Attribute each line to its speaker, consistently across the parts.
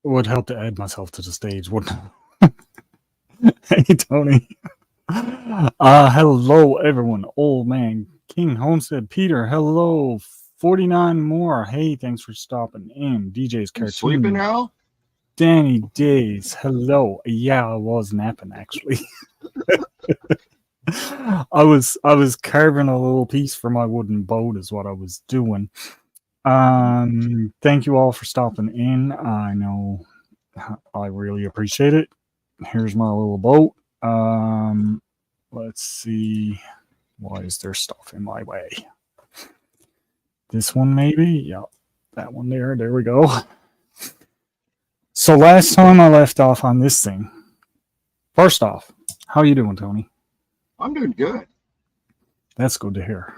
Speaker 1: would help to add myself to the stage, wouldn't it? Hey, Tony. Hello, everyone. Old man King Homestead Peter. Hello. 49 more. Hey, thanks for stopping in. DJ's
Speaker 2: You sleeping
Speaker 1: Cartoon.
Speaker 2: now?
Speaker 1: Danny Days. Hello. Yeah, I was napping actually. I was carving a little piece for my wooden boat is what I was doing. Thank you all for stopping in. I know I really appreciate it. Here's my little boat. Let's see. Why is there stuff in my way? This one maybe? Yeah, that one there. There we go. So last time I left off on this thing. First off, how you doing, Tony?
Speaker 2: I'm doing good.
Speaker 1: That's good to hear.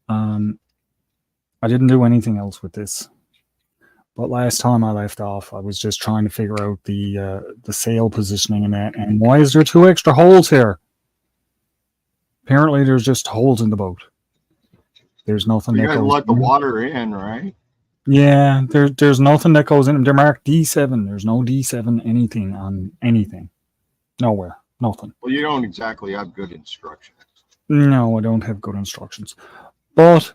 Speaker 1: I didn't do anything else with this. But last time I left off, I was just trying to figure out the sail positioning and that. And why is there 2 extra holes here? Apparently, there's just holes in the boat. There's nothing
Speaker 2: You
Speaker 1: that
Speaker 2: gotta
Speaker 1: goes
Speaker 2: let the
Speaker 1: in.
Speaker 2: water in, right?
Speaker 1: Yeah, there's nothing that goes in. They're marked D7. There's no D7 anything on anything. Nowhere. Nothing.
Speaker 2: Well, you don't exactly have good instructions.
Speaker 1: No, I don't have good instructions. But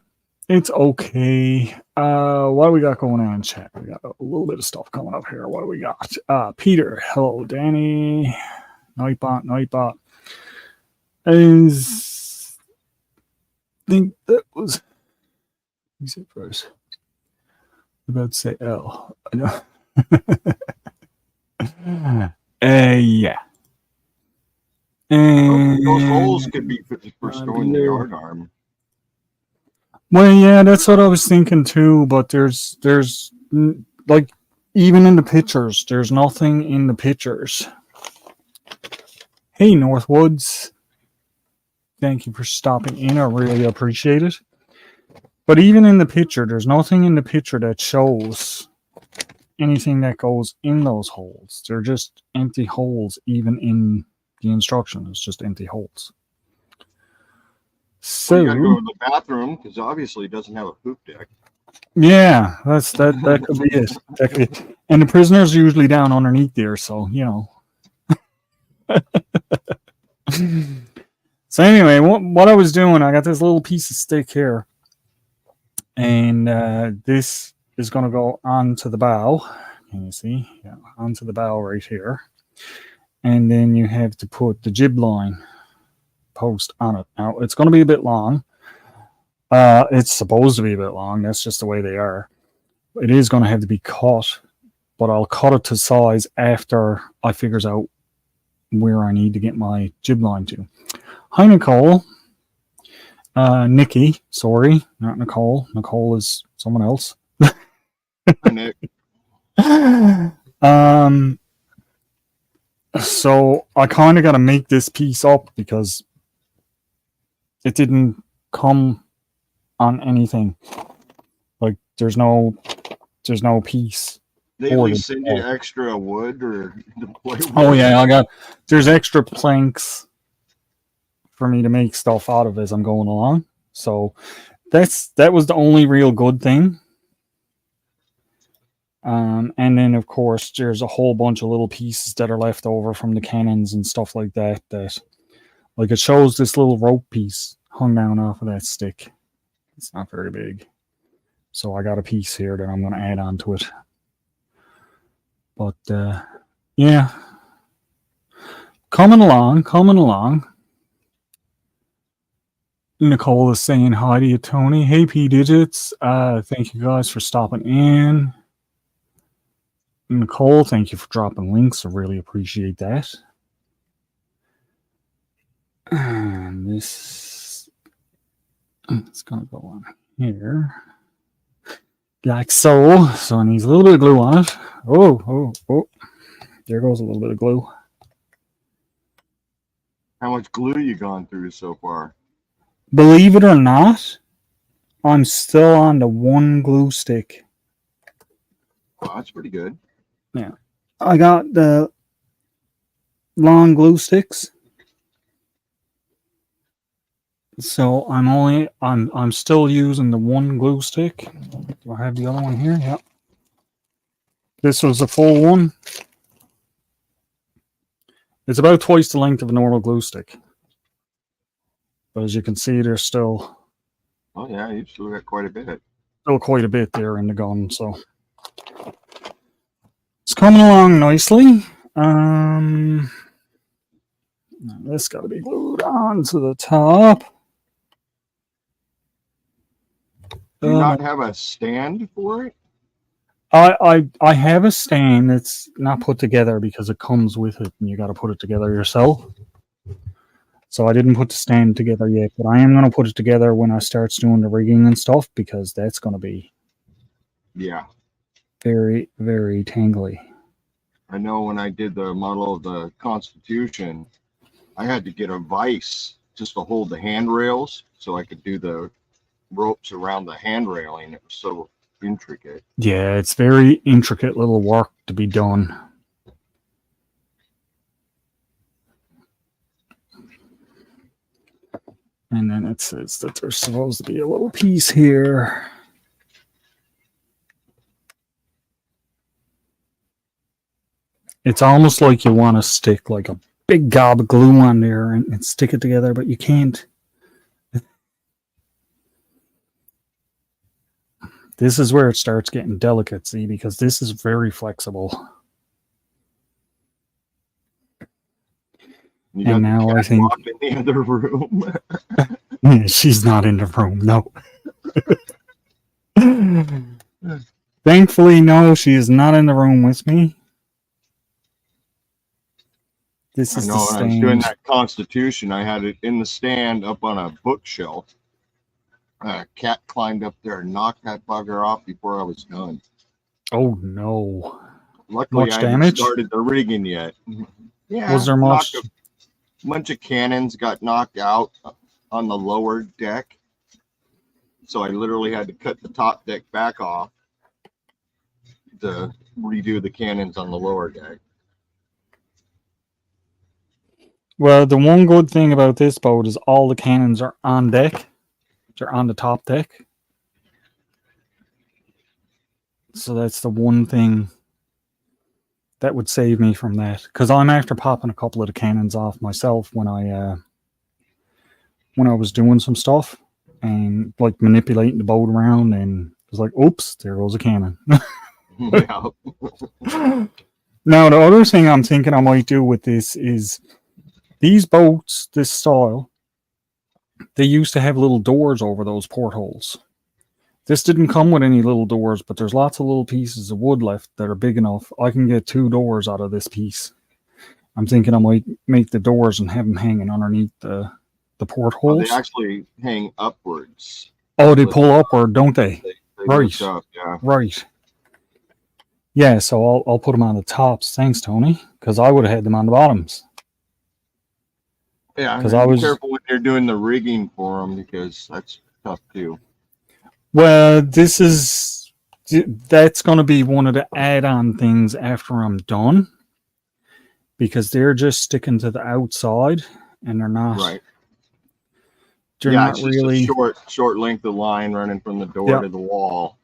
Speaker 1: it's okay. What do we got going on in chat? We got a little bit of stuff coming up here. What do we got? Peter, hello, Danny, Nightbot. Is think that was you said first. I'm about to say L. I know. Yeah.
Speaker 2: Those holes could be for storing the yard arm.
Speaker 1: Well, yeah, that's what I was thinking too. But there's like even in the pictures, there's nothing in the pictures. Hey, Northwoods. Thank you for stopping in. I really appreciate it. But even in the picture, there's nothing in the picture that shows anything that goes in those holes. They're just empty holes, even in the instruction. It's just empty holes. So
Speaker 2: you gotta go to the bathroom because obviously it doesn't have a poop deck.
Speaker 1: Yeah, that could be it. That could be it. And the prisoner's usually down underneath there, so you know. So anyway, what I was doing, I got this little piece of stick here, and this is going to go onto the bow. Can you see? Yeah, onto the bow right here, and then you have to put the jib line post on it. Now it's going to be a bit long. It's supposed to be a bit long. That's just the way they are. It is going to have to be cut, but I'll cut it to size after I figures out where I need to get my jib line to. Hi, Nicole. Nikki, sorry, not Nicole. Nicole is someone else.
Speaker 2: Nick.
Speaker 1: So I kind of got to make this piece up because it didn't come on anything. Like there's no piece.
Speaker 2: They at least send you extra wood or wood.
Speaker 1: Oh yeah, there's extra planks for me to make stuff out of as I'm going along. So that was the only real good thing. And then of course there's a whole bunch of little pieces that are left over from the cannons and stuff like that. That like it shows this little rope piece hung down off of that stick. It's not very big. So I got a piece here that I'm going to add on to it. But yeah, coming along. Nicole is saying hi to you, Tony. Hey, P Digits. Thank you guys for stopping in. Nicole, thank you for dropping links. I really appreciate that. And this it's gonna go on here. Like so. So it needs a little bit of glue on it. Oh. There goes a little bit of glue.
Speaker 2: How much glue you gone through so far?
Speaker 1: Believe it or not, I'm still on the one glue stick.
Speaker 2: Wow, that's pretty good.
Speaker 1: Yeah. I got the long glue sticks. So I'm still using the one glue stick. Do I have the other one here? Yep. This was a full one. It's about twice the length of a normal glue stick. But as you can see, there's still...
Speaker 2: Oh, yeah, you still got quite a bit.
Speaker 1: Still quite a bit there in the gun, so... It's coming along nicely. This got to be glued onto the top.
Speaker 2: Do you not have a stand for it?
Speaker 1: I have a stand that's not put together because it comes with it and you got to put it together yourself. So I didn't put the stand together yet, but I am going to put it together when I start doing the rigging and stuff because that's going to be very, very tangly.
Speaker 2: I know when I did the model of the Constitution, I had to get a vise just to hold the handrails so I could do the ropes around the hand railing. It was so intricate.
Speaker 1: Yeah, it's very intricate little work to be done. And then it says that there's supposed to be a little piece here. It's almost like you want to stick like a big gob of glue on there and stick it together, but you can't. This is where it starts getting delicate, see, because this is very flexible.
Speaker 2: And now I think in the other room.
Speaker 1: She's not in the room, no. Thankfully, no, she is not in the room with me. This is
Speaker 2: I know when I was doing that Constitution, I had it in the stand up on a bookshelf. A cat climbed up there and knocked that bugger off before I was done.
Speaker 1: Oh no!
Speaker 2: Luckily, I hadn't started the rigging yet. Yeah,
Speaker 1: was there much?
Speaker 2: A bunch of cannons got knocked out on the lower deck, so I literally had to cut the top deck back off to redo the cannons on the lower deck.
Speaker 1: Well, the one good thing about this boat is all the cannons are on deck. They're on the top deck. So that's the one thing that would save me from that. Because I'm after popping a couple of the cannons off myself when I was doing some stuff and like manipulating the boat around, and it was like, oops, there goes a cannon. Now, the other thing I'm thinking I might do with this is these boats, this style, they used to have little doors over those portholes. This didn't come with any little doors, but there's lots of little pieces of wood left that are big enough. I can get 2 doors out of this piece. I'm thinking I might make the doors and have them hanging underneath the portholes.
Speaker 2: Oh, they actually hang upwards.
Speaker 1: Oh, they pull upward, don't they? They right.
Speaker 2: Up, yeah.
Speaker 1: Right. Yeah, so I'll put them on the tops. Thanks, Tony, because I would have had them on the bottoms.
Speaker 2: Yeah, because I was careful when you're doing the rigging for them because that's tough too.
Speaker 1: Well, that's going to be one of the add-on things after I'm done, because they're just sticking to the outside and they're not.
Speaker 2: Right.
Speaker 1: They're not
Speaker 2: it's
Speaker 1: really
Speaker 2: just a short length of line running from the door to the wall.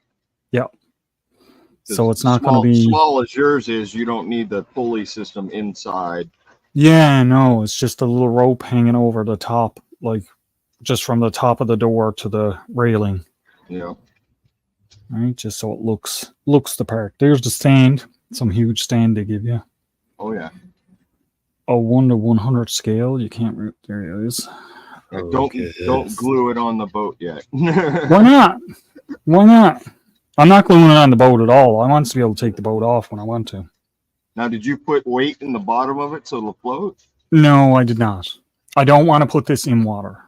Speaker 1: Yep. So it's not going to be
Speaker 2: small as yours is. You don't need the pulley system inside.
Speaker 1: Yeah, no, it's just a little rope hanging over the top, like just from the top of the door to the railing.
Speaker 2: Yeah.
Speaker 1: Right, just so it looks the part. There's the stand, some huge stand they give you.
Speaker 2: Oh yeah.
Speaker 1: A 1:100 scale. You can't. There it is.
Speaker 2: Don't glue it on the boat yet.
Speaker 1: Why not? Why not? I'm not gluing it on the boat at all. I want to be able to take the boat off when I want to.
Speaker 2: Now, did you put weight in the bottom of it so it'll float?
Speaker 1: No, I did not. I don't want to put this in water.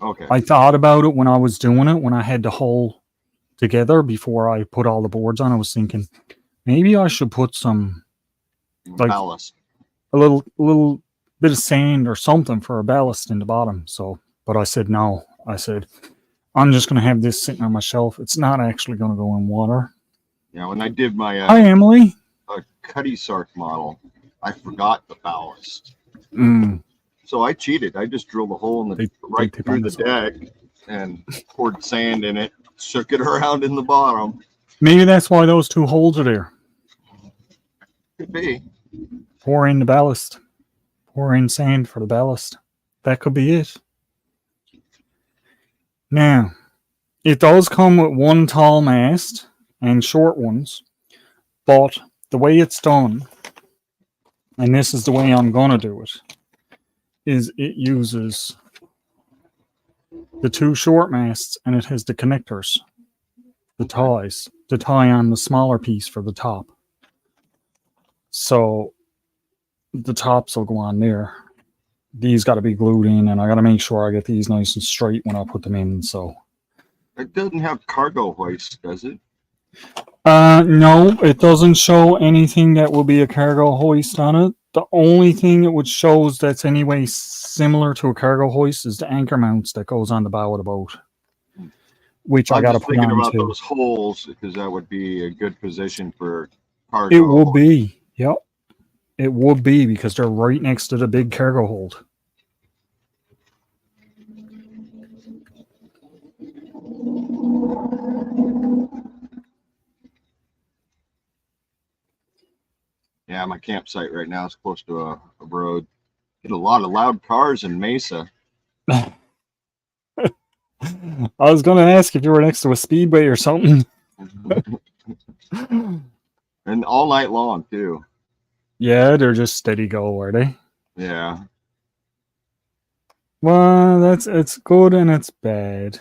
Speaker 2: Okay.
Speaker 1: I thought about it when I was doing it, when I had the hull together before I put all the boards on. I was thinking maybe I should put some like
Speaker 2: ballast,
Speaker 1: a little bit of sand or something for a ballast in the bottom. So, but I said no. I said I'm just going to have this sitting on my shelf. It's not actually going to go in water.
Speaker 2: Yeah, when I did my
Speaker 1: hi Emily.
Speaker 2: Cuddy Sark model, I forgot the ballast. So I cheated. I just drilled a hole in the right through the deck and poured sand in it, shook it around in the bottom.
Speaker 1: Maybe that's why those 2 holes are there.
Speaker 2: Could be.
Speaker 1: Pour in the ballast. Pour in sand for the ballast. That could be it. Now, it does come with one tall mast and short ones, but the way it's done, and this is the way I'm going to do it, is it uses the two short masts and it has the connectors, the ties, to tie on the smaller piece for the top. So the tops will go on there. These got to be glued in, and I got to make sure I get these nice and straight when I put them in. So
Speaker 2: It doesn't have cargo hoist, does it?
Speaker 1: no, it doesn't show anything that will be a cargo hoist on it. The only thing it would show that's anyway similar to a cargo hoist is the anchor mounts that goes on the bow of the boat, which I
Speaker 2: I'm
Speaker 1: got to
Speaker 2: just
Speaker 1: put
Speaker 2: thinking
Speaker 1: on
Speaker 2: about
Speaker 1: too.
Speaker 2: those holes because that would be a good position for cargo.
Speaker 1: It would be, yep, it would be because they're right next to the big cargo hold.
Speaker 2: Yeah, my campsite right now is close to a road. Get a lot of loud cars in Mesa.
Speaker 1: I was going to ask if you were next to a speedway or something.
Speaker 2: And all night long too.
Speaker 1: Yeah, they're just steady go, are they?
Speaker 2: Yeah.
Speaker 1: Well, it's good and it's bad.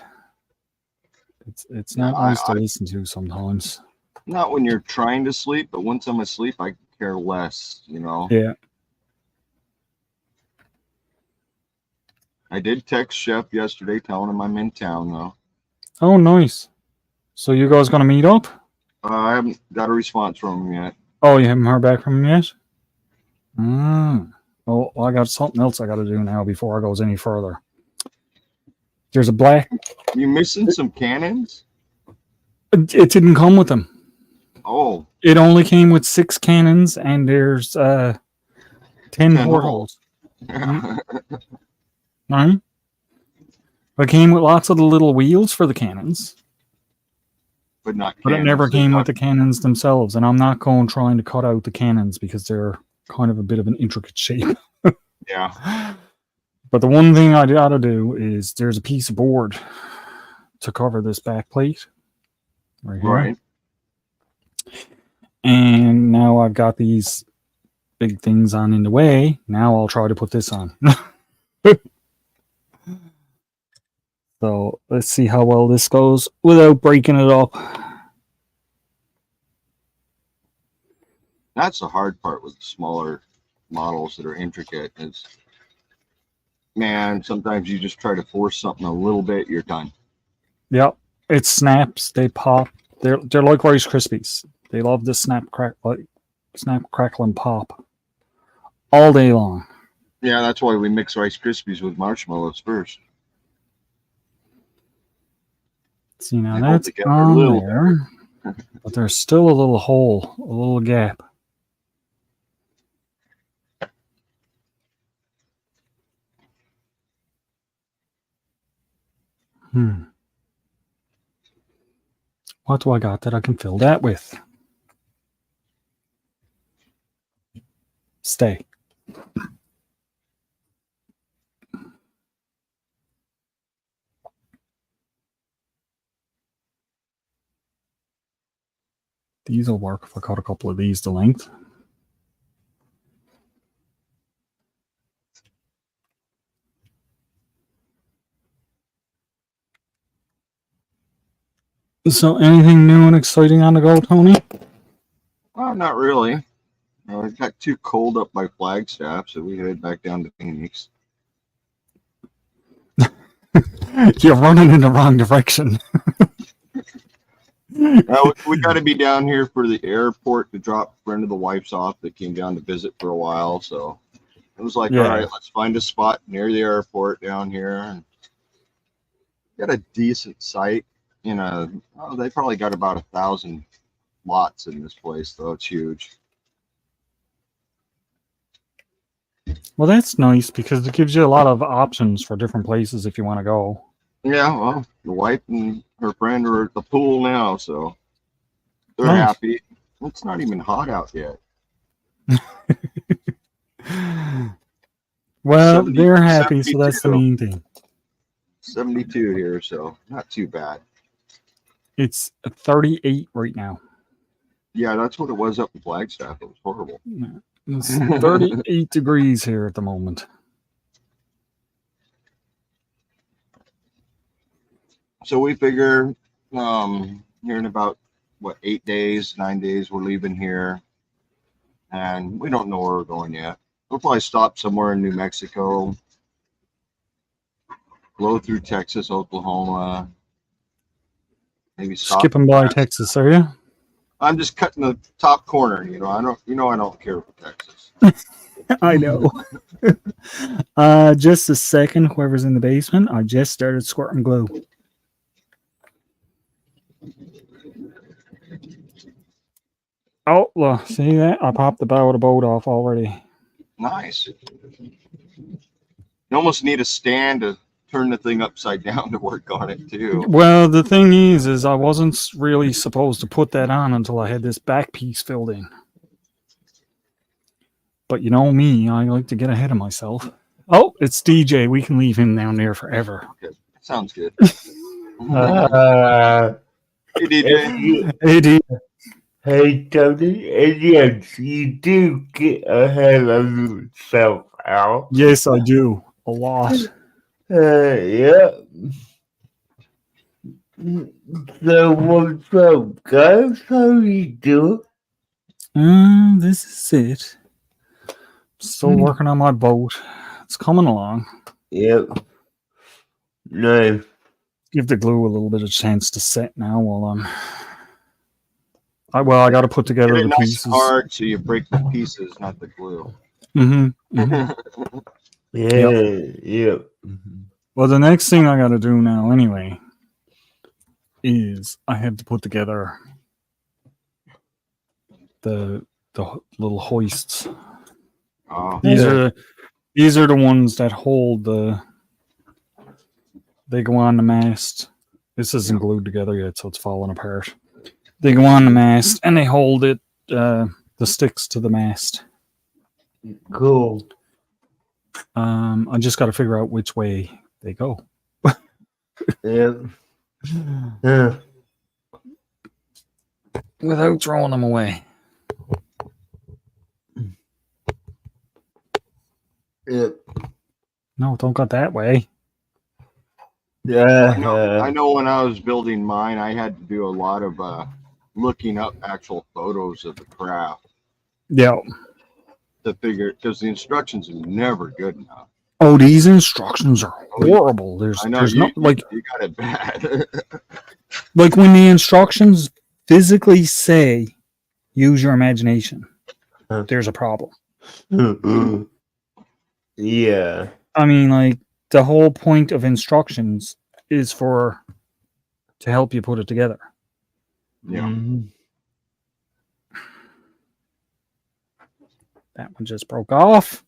Speaker 1: It's not
Speaker 2: Yeah,
Speaker 1: nice to listen to sometimes.
Speaker 2: Not when you're trying to sleep, but once I'm asleep, I care less, you know.
Speaker 1: Yeah.
Speaker 2: I did text Chef yesterday telling him I'm in town though.
Speaker 1: Oh, nice. So you guys gonna meet up?
Speaker 2: I haven't got a response from him yet.
Speaker 1: Oh, you haven't heard back from him yet? Oh, I got something else I got to do now before I goes any further. There's a black.
Speaker 2: You missing some cannons?
Speaker 1: It didn't come with them.
Speaker 2: Oh.
Speaker 1: It only came with 6 cannons, and there's 10 portholes. Right? It came with lots of the little wheels for the cannons.
Speaker 2: But not
Speaker 1: But it never came with the cannons themselves, and I'm not going trying to cut out the cannons because they're kind of a bit of an intricate shape.
Speaker 2: Yeah.
Speaker 1: But the one thing I gotta do is there's a piece of board to cover this back plate. Right here.
Speaker 2: Right.
Speaker 1: And now I've got these big things on in the way. Now I'll try to put this on. So let's see how well this goes without breaking it up.
Speaker 2: That's the hard part with smaller models that are intricate is, man, sometimes you just try to force something a little bit, you're done.
Speaker 1: Yep. It snaps, they pop. They're like Rice Krispies. They love to snap, crackle, and pop all day long.
Speaker 2: Yeah, that's why we mix Rice Krispies with marshmallows first.
Speaker 1: See, now that's on there, but there's still a little hole, a little gap. What do I got that I can fill that with? Stay. These will work if I cut a couple of these to length. So anything new and exciting on the go, Tony?
Speaker 2: Not really. It got too cold up by Flagstaff, so we headed back down to Phoenix.
Speaker 1: You're running in the wrong direction.
Speaker 2: We got to be down here for the airport to drop a friend of the wife's off that came down to visit for a while. So it was like, all right, let's find a spot near the airport down here. And got a decent site in they probably got about 1,000 lots in this place, though. It's huge.
Speaker 1: Well, that's nice because it gives you a lot of options for different places if you want to go.
Speaker 2: Yeah, well, the wife and her friend are at the pool now, so they're happy. It's not even hot out yet.
Speaker 1: Well,
Speaker 2: 70
Speaker 1: they're happy, so that's the
Speaker 2: 72.
Speaker 1: main thing.
Speaker 2: 72 here, so not too bad.
Speaker 1: It's 38 right now.
Speaker 2: Yeah, that's what it was up in Flagstaff. It was horrible.
Speaker 1: Yeah. It's 38 degrees here at the moment.
Speaker 2: So we figure here in about, what, 8 days, 9 days, we're leaving here. And we don't know where we're going yet. We'll probably stop somewhere in New Mexico, blow through Texas, Oklahoma, maybe stop.
Speaker 1: Skipping by Texas, are you?
Speaker 2: I'm just cutting the top corner. I don't care for Texas.
Speaker 1: I know. Just a second, whoever's in the basement. I just started squirting glue. Oh, look, see that? I popped the bow of the boat off already.
Speaker 2: Nice. You almost need a stand to turn the thing upside down to work on it too.
Speaker 1: Well, the thing is I wasn't really supposed to put that on until I had this back piece filled in. But you know me, I like to get ahead of myself. Oh, it's DJ. We can leave him down there forever.
Speaker 2: Okay. Sounds good.
Speaker 3: Hey,
Speaker 2: Hey, DJ.
Speaker 1: Hey, DJ.
Speaker 3: hey, Tony. And yes, you do get ahead of yourself, Al.
Speaker 1: Yes, I do. A lot.
Speaker 3: Yeah. So what's up, guys? How you doing?
Speaker 1: This is it. Still working on my boat. It's coming along.
Speaker 3: Yep. No.
Speaker 1: Give the glue a little bit of chance to set now while I got to put together
Speaker 2: Get
Speaker 1: the
Speaker 2: it nice
Speaker 1: pieces.
Speaker 2: hard so you break the pieces, not the glue.
Speaker 1: Mm-hmm.
Speaker 3: Yeah. Yep.
Speaker 1: Well, the next thing I got to do now, anyway, is I have to put together the little hoists.
Speaker 2: Oh,
Speaker 1: These are the ones that hold the. They go on the mast. This isn't glued together yet, so it's falling apart. They go on the mast and they hold it, the sticks to the mast.
Speaker 3: Cool.
Speaker 1: I just got to figure out which way they go.
Speaker 3: Yep. Yeah.
Speaker 1: Without throwing them away.
Speaker 3: Yep.
Speaker 1: No, don't go that way.
Speaker 3: Yeah.
Speaker 2: I know when I was building mine, I had to do a lot of looking up actual photos of the craft
Speaker 1: Yeah.
Speaker 2: to figure, because the instructions are never good enough.
Speaker 1: Oh, these instructions are horrible.
Speaker 2: I know
Speaker 1: There's
Speaker 2: you
Speaker 1: no
Speaker 2: got it bad.
Speaker 1: like when the instructions physically say use your imagination. There's a problem.
Speaker 3: Yeah.
Speaker 1: I mean, like the whole point of instructions is to help you put it together.
Speaker 2: Yeah.
Speaker 3: Mhm.
Speaker 1: That one just broke off.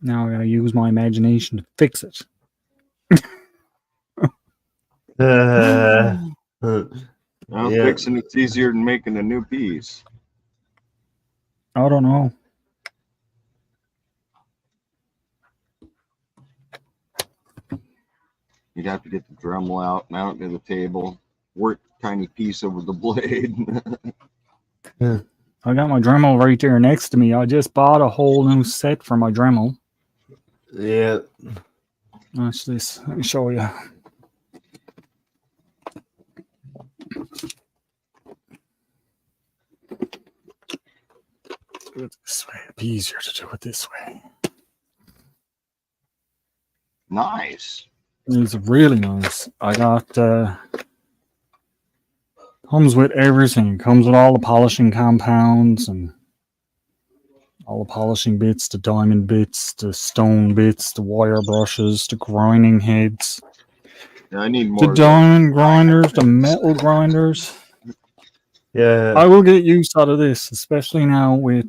Speaker 1: Now I gotta use my imagination to fix it.
Speaker 2: Well,
Speaker 3: Yeah.
Speaker 2: fixing it's easier than making a new piece.
Speaker 1: I don't know.
Speaker 2: You'd have to get the Dremel out, mount it to the table, work tiny piece over the blade.
Speaker 1: I got my Dremel right there next to me. I just bought a whole new set for my Dremel.
Speaker 3: Yeah.
Speaker 1: Watch this. Let me show you. Do it this way. It'd be easier to do it this way.
Speaker 2: Nice.
Speaker 1: It's really nice. I got comes with everything. Comes with all the polishing compounds and all the polishing bits, the diamond bits, the stone bits, the wire brushes, the grinding heads.
Speaker 2: Yeah, I need more.
Speaker 1: The diamond grinders, the metal grinders.
Speaker 3: Yeah.
Speaker 1: I will get use out of this, especially now with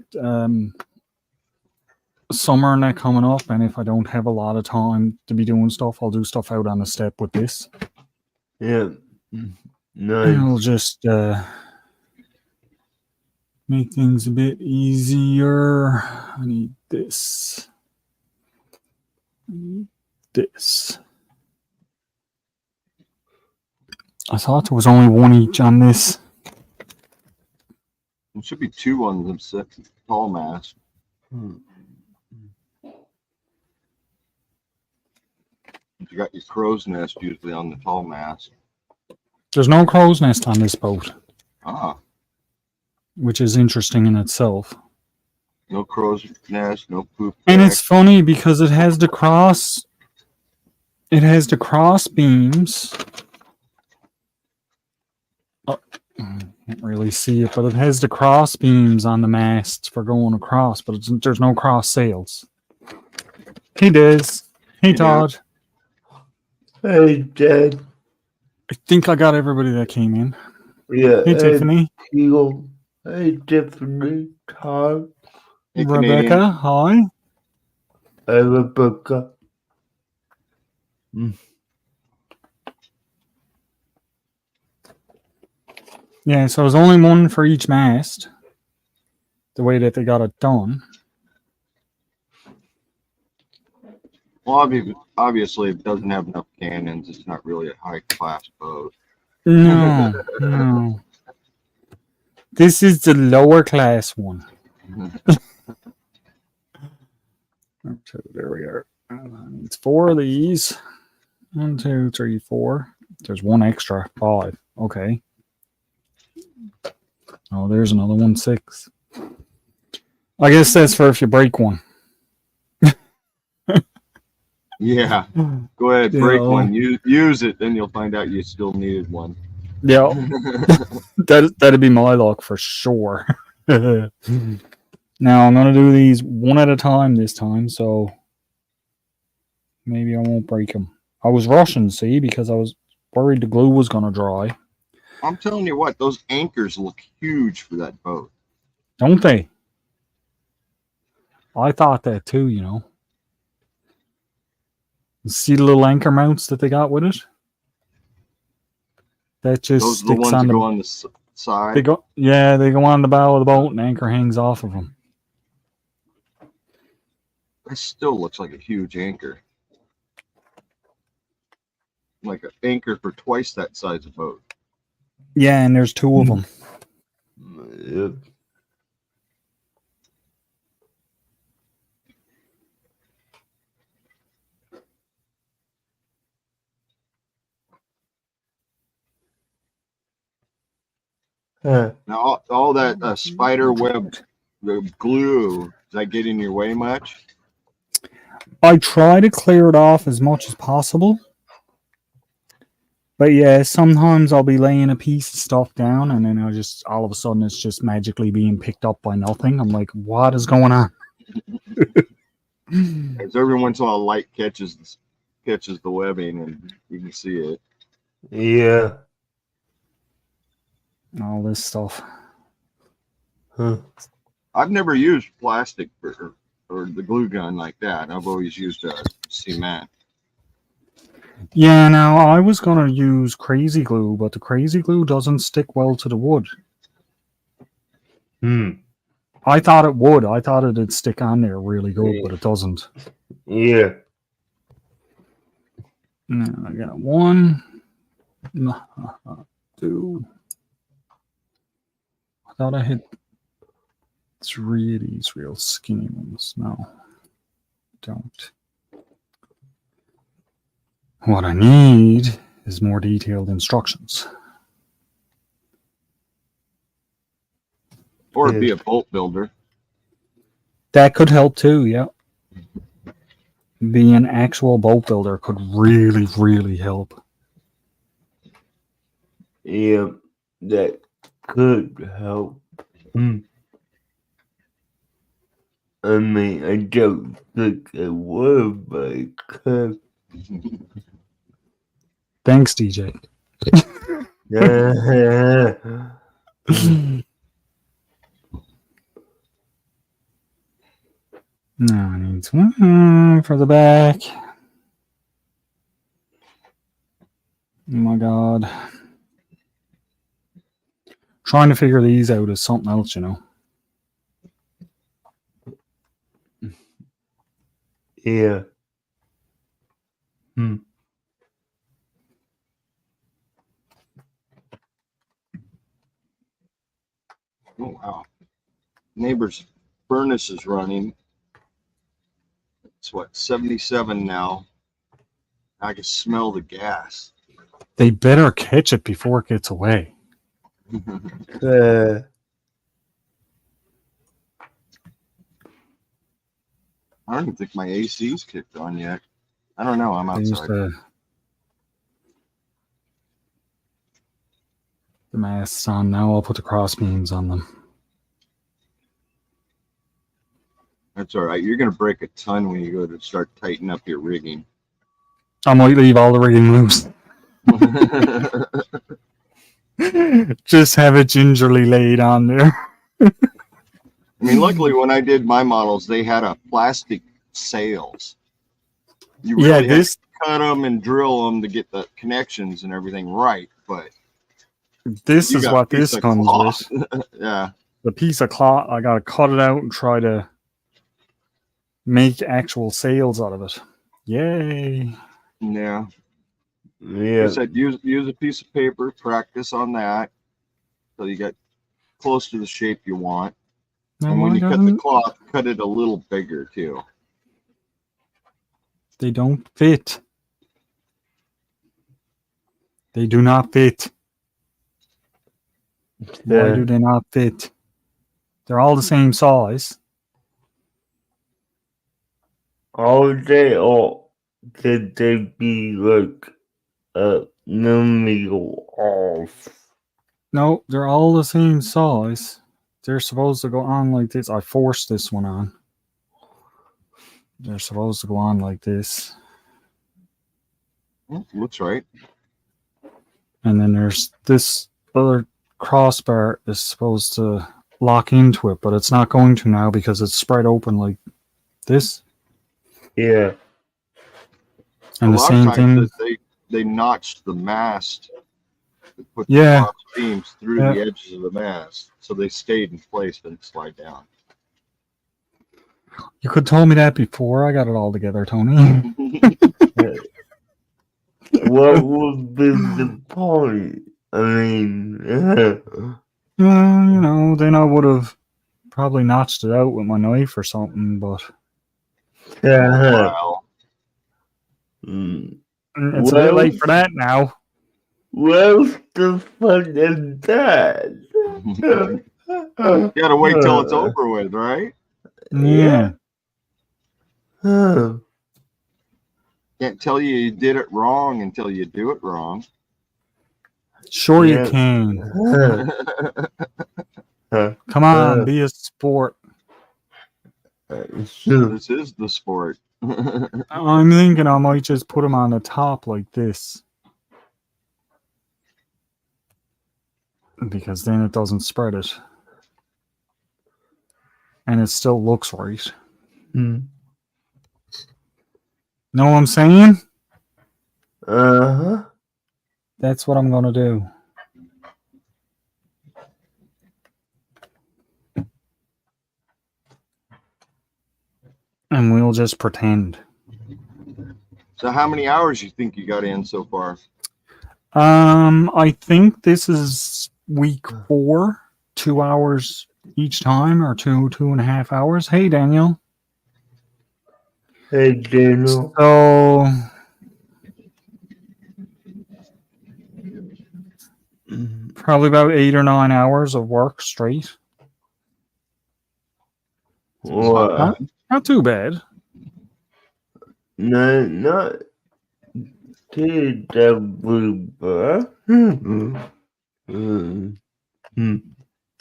Speaker 1: summer and that coming up. And if I don't have a lot of time to be doing stuff, I'll do stuff out on the step with this.
Speaker 3: Yeah.
Speaker 1: And
Speaker 3: Nice.
Speaker 1: it'll just make things a bit easier. I need this. I need this. I thought there was only one each on this.
Speaker 2: There should be 2 on the tall mast.
Speaker 3: Hmm.
Speaker 2: You got your crow's nest usually on the tall mast.
Speaker 1: There's no crow's nest on this boat,
Speaker 2: Ah,
Speaker 1: which is interesting in itself.
Speaker 2: no crow's nest, no poop.
Speaker 1: And
Speaker 2: deck.
Speaker 1: it's funny because it has the cross. It has the cross beams. Oh, I can't really see it, but it has the cross beams on the masts for going across, but there's no cross sails. Hey, Des. Hey, Todd.
Speaker 3: Hey, Dad.
Speaker 1: I think I got everybody that came in.
Speaker 3: Yeah.
Speaker 1: Hey, Tiffany.
Speaker 3: Teal. Hey, Tiffany. Todd.
Speaker 2: Hey,
Speaker 1: Rebecca.
Speaker 2: Canadian.
Speaker 1: Hi.
Speaker 3: Hey, Rebecca.
Speaker 1: Yeah, so there's only one for each mast. The way that they got it done.
Speaker 2: Well, obviously, it doesn't have enough cannons. It's not really a high class boat.
Speaker 1: No, no. This is the lower class one. So there we are. It's 4 of these. 1, 2, 3, 4. There's one extra. 5. Okay. Oh, there's another one. 6. I guess that's for if you break one.
Speaker 2: Yeah, go ahead,
Speaker 1: Yeah.
Speaker 2: break one. Use it, then you'll find out you still needed one.
Speaker 1: Yeah, that'd be my luck for sure. Now I'm gonna do these one at a time this time, so maybe I won't break them. I was rushing, see, because I was worried the glue was gonna dry.
Speaker 2: I'm telling you what, those anchors look huge for that boat.
Speaker 1: Don't they? I thought that too, you know. See the little anchor mounts that they got with it? That just
Speaker 2: Those are the
Speaker 1: sticks
Speaker 2: ones
Speaker 1: on
Speaker 2: that
Speaker 1: the
Speaker 2: go on the side.
Speaker 1: They go on the bow of the boat and anchor hangs off of them.
Speaker 2: That still looks like a huge anchor. Like an anchor for twice that size of boat.
Speaker 1: Yeah, and there's 2 of them.
Speaker 3: Yep. Huh.
Speaker 2: Now, all that spider web glue, does that get in your way much?
Speaker 1: I try to clear it off as much as possible. But yeah, sometimes I'll be laying a piece of stuff down and then all of a sudden it's just magically being picked up by nothing. I'm like, what is going on?
Speaker 2: As every once in a while, light catches the webbing and you can see it.
Speaker 3: Yeah.
Speaker 1: All this stuff.
Speaker 3: Huh.
Speaker 2: I've never used plastic or the glue gun like that. I've always used cement.
Speaker 1: Yeah, now I was going to use crazy glue, but the crazy glue doesn't stick well to the wood. I thought it would. I thought it'd stick on there really good, but it doesn't.
Speaker 3: Yeah.
Speaker 1: Now I got 1, 2. I thought I had 3 of these real skinny ones. No, don't. What I need is more detailed instructions.
Speaker 2: Or be a boat builder.
Speaker 1: That could help too, yeah. Being an actual boat builder could really, really help.
Speaker 3: Yeah. That could help. I mean, I don't think it would, but it could.
Speaker 1: Thanks, DJ. Now I need one for the back. Oh my god. Trying to figure these out is something else, you know.
Speaker 3: Yeah.
Speaker 2: Oh wow. Neighbor's furnace is running. It's what, 77 now. I can smell the gas.
Speaker 1: They better catch it before it gets away.
Speaker 3: Uh,
Speaker 2: I don't even think my AC's kicked on yet. I don't know. I'm
Speaker 1: There's
Speaker 2: outside.
Speaker 1: the masts on now. I'll put the cross beams on them.
Speaker 2: That's all right. You're going to break a ton when you go to start tightening up your rigging.
Speaker 1: I might leave all the rigging loose. Just have it gingerly laid on there.
Speaker 2: I mean, luckily when I did my models, they had a plastic sails. You
Speaker 1: Yeah,
Speaker 2: really had
Speaker 1: this
Speaker 2: to cut them and drill them to get the connections and everything right. But
Speaker 1: this
Speaker 2: you
Speaker 1: is
Speaker 2: got
Speaker 1: what
Speaker 2: a piece
Speaker 1: this
Speaker 2: of
Speaker 1: comes
Speaker 2: cloth.
Speaker 1: with.
Speaker 2: Yeah.
Speaker 1: The piece of cloth, I gotta cut it out and try to make actual sails out of it. Yay.
Speaker 2: Yeah. Like I
Speaker 3: yeah.
Speaker 2: said, use a piece of paper, practice on that so you get close to the shape you want.
Speaker 1: Now
Speaker 2: And when
Speaker 1: why
Speaker 2: you cut the
Speaker 1: doesn't
Speaker 2: cloth, cut it a little bigger too.
Speaker 1: they don't fit? They do not fit. Why do they not fit? They're all the same size.
Speaker 3: All day or could they be like a millimeter off?
Speaker 1: No, they're all the same size. They're supposed to go on like this. I forced this one on. They're supposed to go on like this.
Speaker 2: Looks right.
Speaker 1: And then there's this other crossbar is supposed to lock into it, but it's not going to now because it's spread open like this.
Speaker 3: Yeah.
Speaker 1: And
Speaker 2: A
Speaker 1: the
Speaker 2: lot of
Speaker 1: same
Speaker 2: times
Speaker 1: thing.
Speaker 2: they notched the mast to put the
Speaker 1: Yeah.
Speaker 2: cross beams through the edges of the mast, so they stayed in place, didn't slide down.
Speaker 1: You could have told me that before I got it all together, Tony.
Speaker 3: What would be the point? I mean,
Speaker 1: You know, then I would have probably notched it out with my knife or something, but
Speaker 2: Wow.
Speaker 1: it's a bit late for that now.
Speaker 3: What's the fun in that?
Speaker 2: You gotta wait till it's over with, right?
Speaker 1: Yeah.
Speaker 2: Can't tell you did it wrong until you do it wrong.
Speaker 1: Sure you can. Come on, be a sport.
Speaker 2: This is the sport.
Speaker 1: I'm thinking I might just put them on the top like this. Because then it doesn't spread it. And it still looks right. Know what I'm saying? That's what I'm going to do. And we'll just pretend.
Speaker 2: So how many hours you think you got in so far?
Speaker 1: I think this is week 4, 2 hours each time, or 2.5 hours. Hey, Daniel.
Speaker 3: Hey, Daniel.
Speaker 1: So probably about 8 or 9 hours of work straight.
Speaker 3: What?
Speaker 1: Not too bad.
Speaker 3: No, not too double.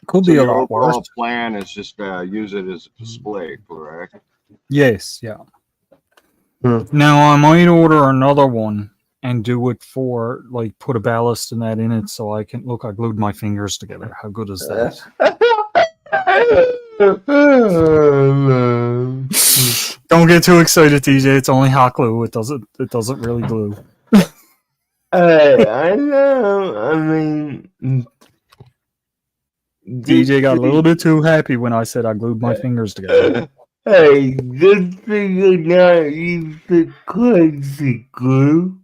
Speaker 1: Could
Speaker 2: So
Speaker 1: be a
Speaker 2: your
Speaker 1: lot worse.
Speaker 2: overall plan is just use it as a display, correct?
Speaker 1: Yes, yeah. Now I might order another one and do it for like put a ballast and that in it so I can look. I glued my fingers together. How good is that? Don't get too excited, TJ. It's only hot glue. It doesn't really glue.
Speaker 3: I know. I mean,
Speaker 1: DJ got a little bit too happy when I said I glued my fingers together.
Speaker 3: Hey, good thing you're not using crazy glue.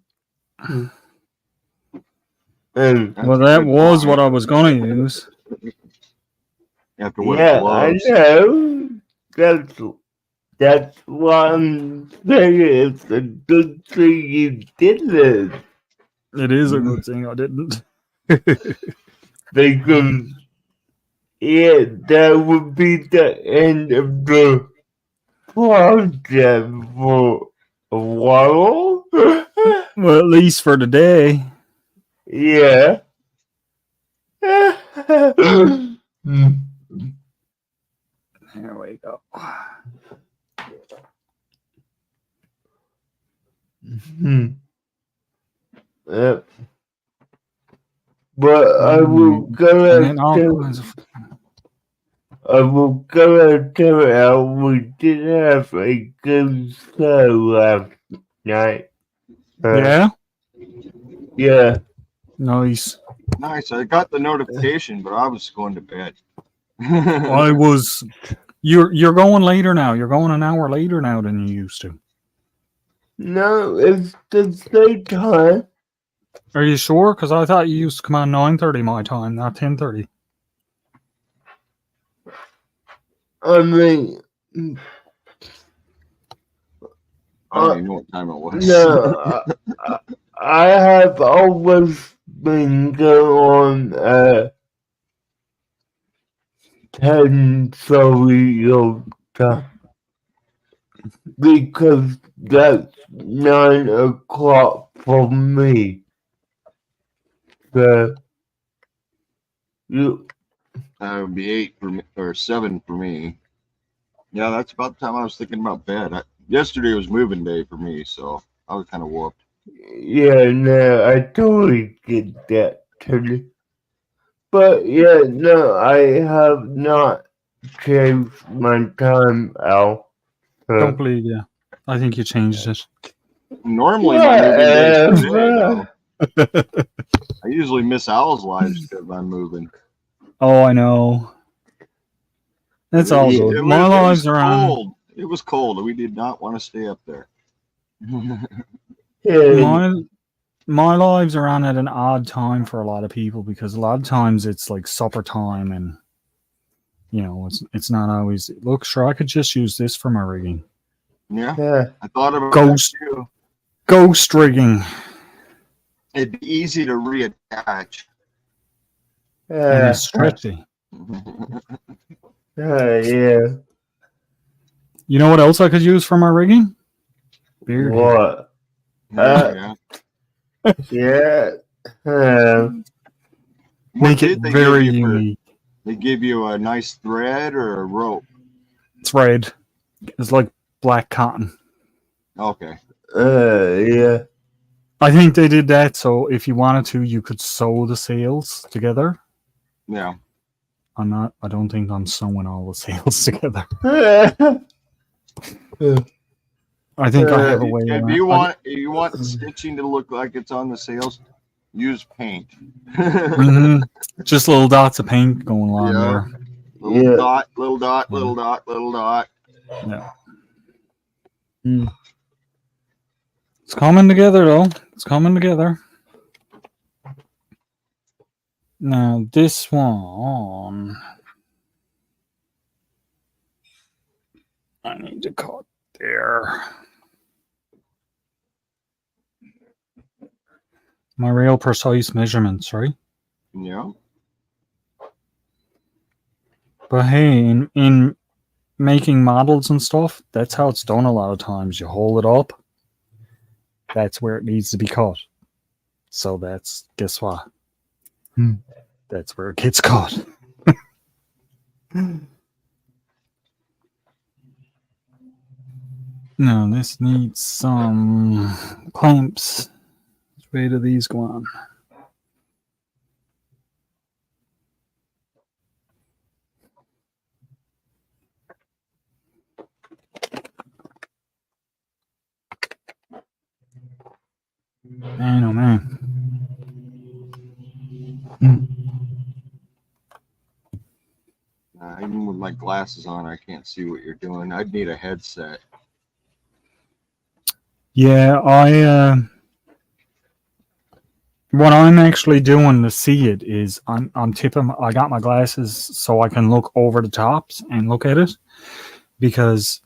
Speaker 3: And
Speaker 2: That's
Speaker 1: Well,
Speaker 2: a
Speaker 1: that
Speaker 2: good
Speaker 1: was what
Speaker 2: point.
Speaker 1: I was going to use.
Speaker 2: You have to wear
Speaker 3: yeah, I
Speaker 2: gloves.
Speaker 3: know. That's why I'm saying it's a good thing you did it.
Speaker 1: It is a good thing I didn't.
Speaker 3: Because, yeah, that would be the end of the project for a while.
Speaker 1: Well, at least for today.
Speaker 3: yeah.
Speaker 1: There we go.
Speaker 3: Yep. But I will
Speaker 1: And
Speaker 3: go
Speaker 1: then all kinds of.
Speaker 3: out. We did have a good show last night.
Speaker 1: Yeah?
Speaker 3: Yeah.
Speaker 1: Nice.
Speaker 2: Nice. I got the notification, but I was going to bed.
Speaker 1: I was. You're going later now. You're going an hour later now than you used to.
Speaker 3: No, it's the same time.
Speaker 1: Are you sure? Because I thought you used to come on 9:30 my time, not 10:30.
Speaker 3: I mean,
Speaker 2: I don't even know what time it was.
Speaker 3: no, I have always been going on 10:30 your time because that's 9 o'clock for me. So you,
Speaker 2: That would be 8 for me, or 7 for me. Yeah, that's about the time I was thinking about bed. Yesterday was moving day for me, so I was kind of whooped.
Speaker 3: yeah, no, I totally get that, Tony. But yeah, no, I have not changed my time out.
Speaker 1: Don't believe you. I think you changed it.
Speaker 2: Normally, my moving day is today,
Speaker 3: Whatever.
Speaker 2: though. I usually miss Owl's lives because I'm moving.
Speaker 1: Oh, I know. That's all
Speaker 3: Yeah.
Speaker 1: good.
Speaker 2: It
Speaker 1: My
Speaker 2: was
Speaker 1: lives are on.
Speaker 2: cold. It was cold. We did not want to stay up there.
Speaker 3: Yeah,
Speaker 1: My lives are on at an odd time for a lot of people because a lot of times it's like supper time and it's not always. Look, sure, I could just use this for my rigging.
Speaker 2: Yeah,
Speaker 3: yeah,
Speaker 2: I thought about
Speaker 1: Ghost
Speaker 2: that too.
Speaker 1: ghost rigging,
Speaker 2: It'd be easy to reattach.
Speaker 1: and
Speaker 3: yeah,
Speaker 1: it's stretchy.
Speaker 3: yeah.
Speaker 1: You know what else I could use for my rigging? Beard hair.
Speaker 3: What?
Speaker 2: Yeah.
Speaker 3: Yeah.
Speaker 2: What
Speaker 1: Make it
Speaker 2: did they give
Speaker 1: very
Speaker 2: you for?
Speaker 1: unique.
Speaker 2: They give you a nice thread or a rope?
Speaker 1: It's red. It's like black cotton.
Speaker 2: Okay.
Speaker 3: Yeah.
Speaker 1: I think they did that so if you wanted to, you could sew the sails together.
Speaker 2: Yeah.
Speaker 1: I don't think I'm sewing all the sails together. I think I have a way
Speaker 2: If
Speaker 1: around.
Speaker 2: you want the stitching to look like it's on the sails, use paint.
Speaker 1: Just little dots of paint going along
Speaker 2: Yeah.
Speaker 1: there.
Speaker 2: Little dot, little dot, little dot, little dot.
Speaker 1: Yeah. It's coming together though. It's coming together. Now this one I need to cut there. My real precise measurements, right?
Speaker 2: Yeah.
Speaker 1: But hey, in making models and stuff, that's how it's done a lot of times. You hold it up. That's where it needs to be cut. So guess what? That's where it gets caught. No, this needs some clamps. Which way do these go on? Man, oh man.
Speaker 2: Even with my my glasses on, I can't see what you're doing. I'd need a headset.
Speaker 1: Yeah, what I'm actually doing to see it is I'm tipping. I got my glasses so I can look over the tops and look at it, because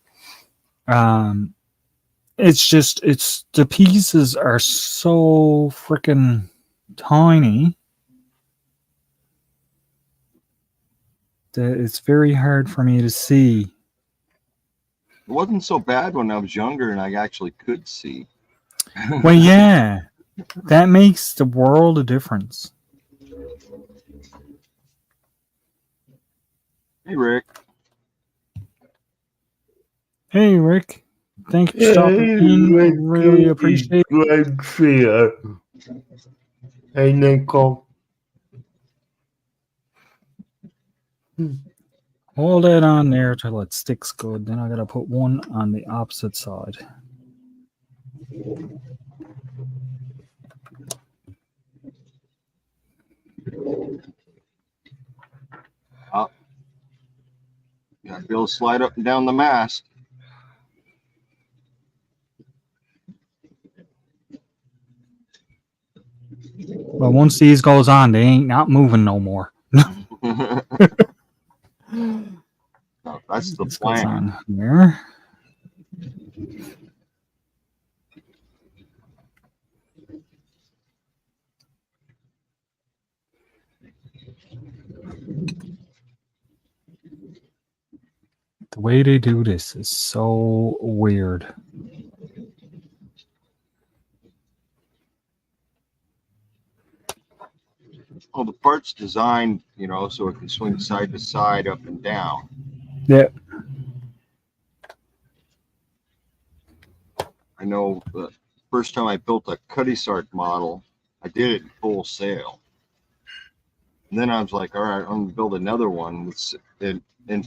Speaker 1: it's the pieces are so freaking tiny that it's very hard for me to see.
Speaker 2: It wasn't so bad when I was younger and I actually could see.
Speaker 1: Well, yeah, that makes the world of difference.
Speaker 2: Hey, Rick.
Speaker 1: Hey, Rick. Thank you for stopping in. Really appreciate it.
Speaker 3: Hey, Nicole.
Speaker 1: Hold that on there till it sticks good. Then I gotta put one on the opposite side.
Speaker 2: Oh, gotta be able to slide up and down the mast.
Speaker 1: But once these goes on, they ain't not moving no more.
Speaker 2: No, that's the
Speaker 1: This goes
Speaker 2: plan.
Speaker 1: on here. The way they do this is so weird.
Speaker 2: Well, the part's designed, you know, so it can swing side to side, up and down.
Speaker 1: Yeah.
Speaker 2: I know the first time I built a Cuddy Sark model, I did it in full sail. And then I was like, all right, I'm going to build another one in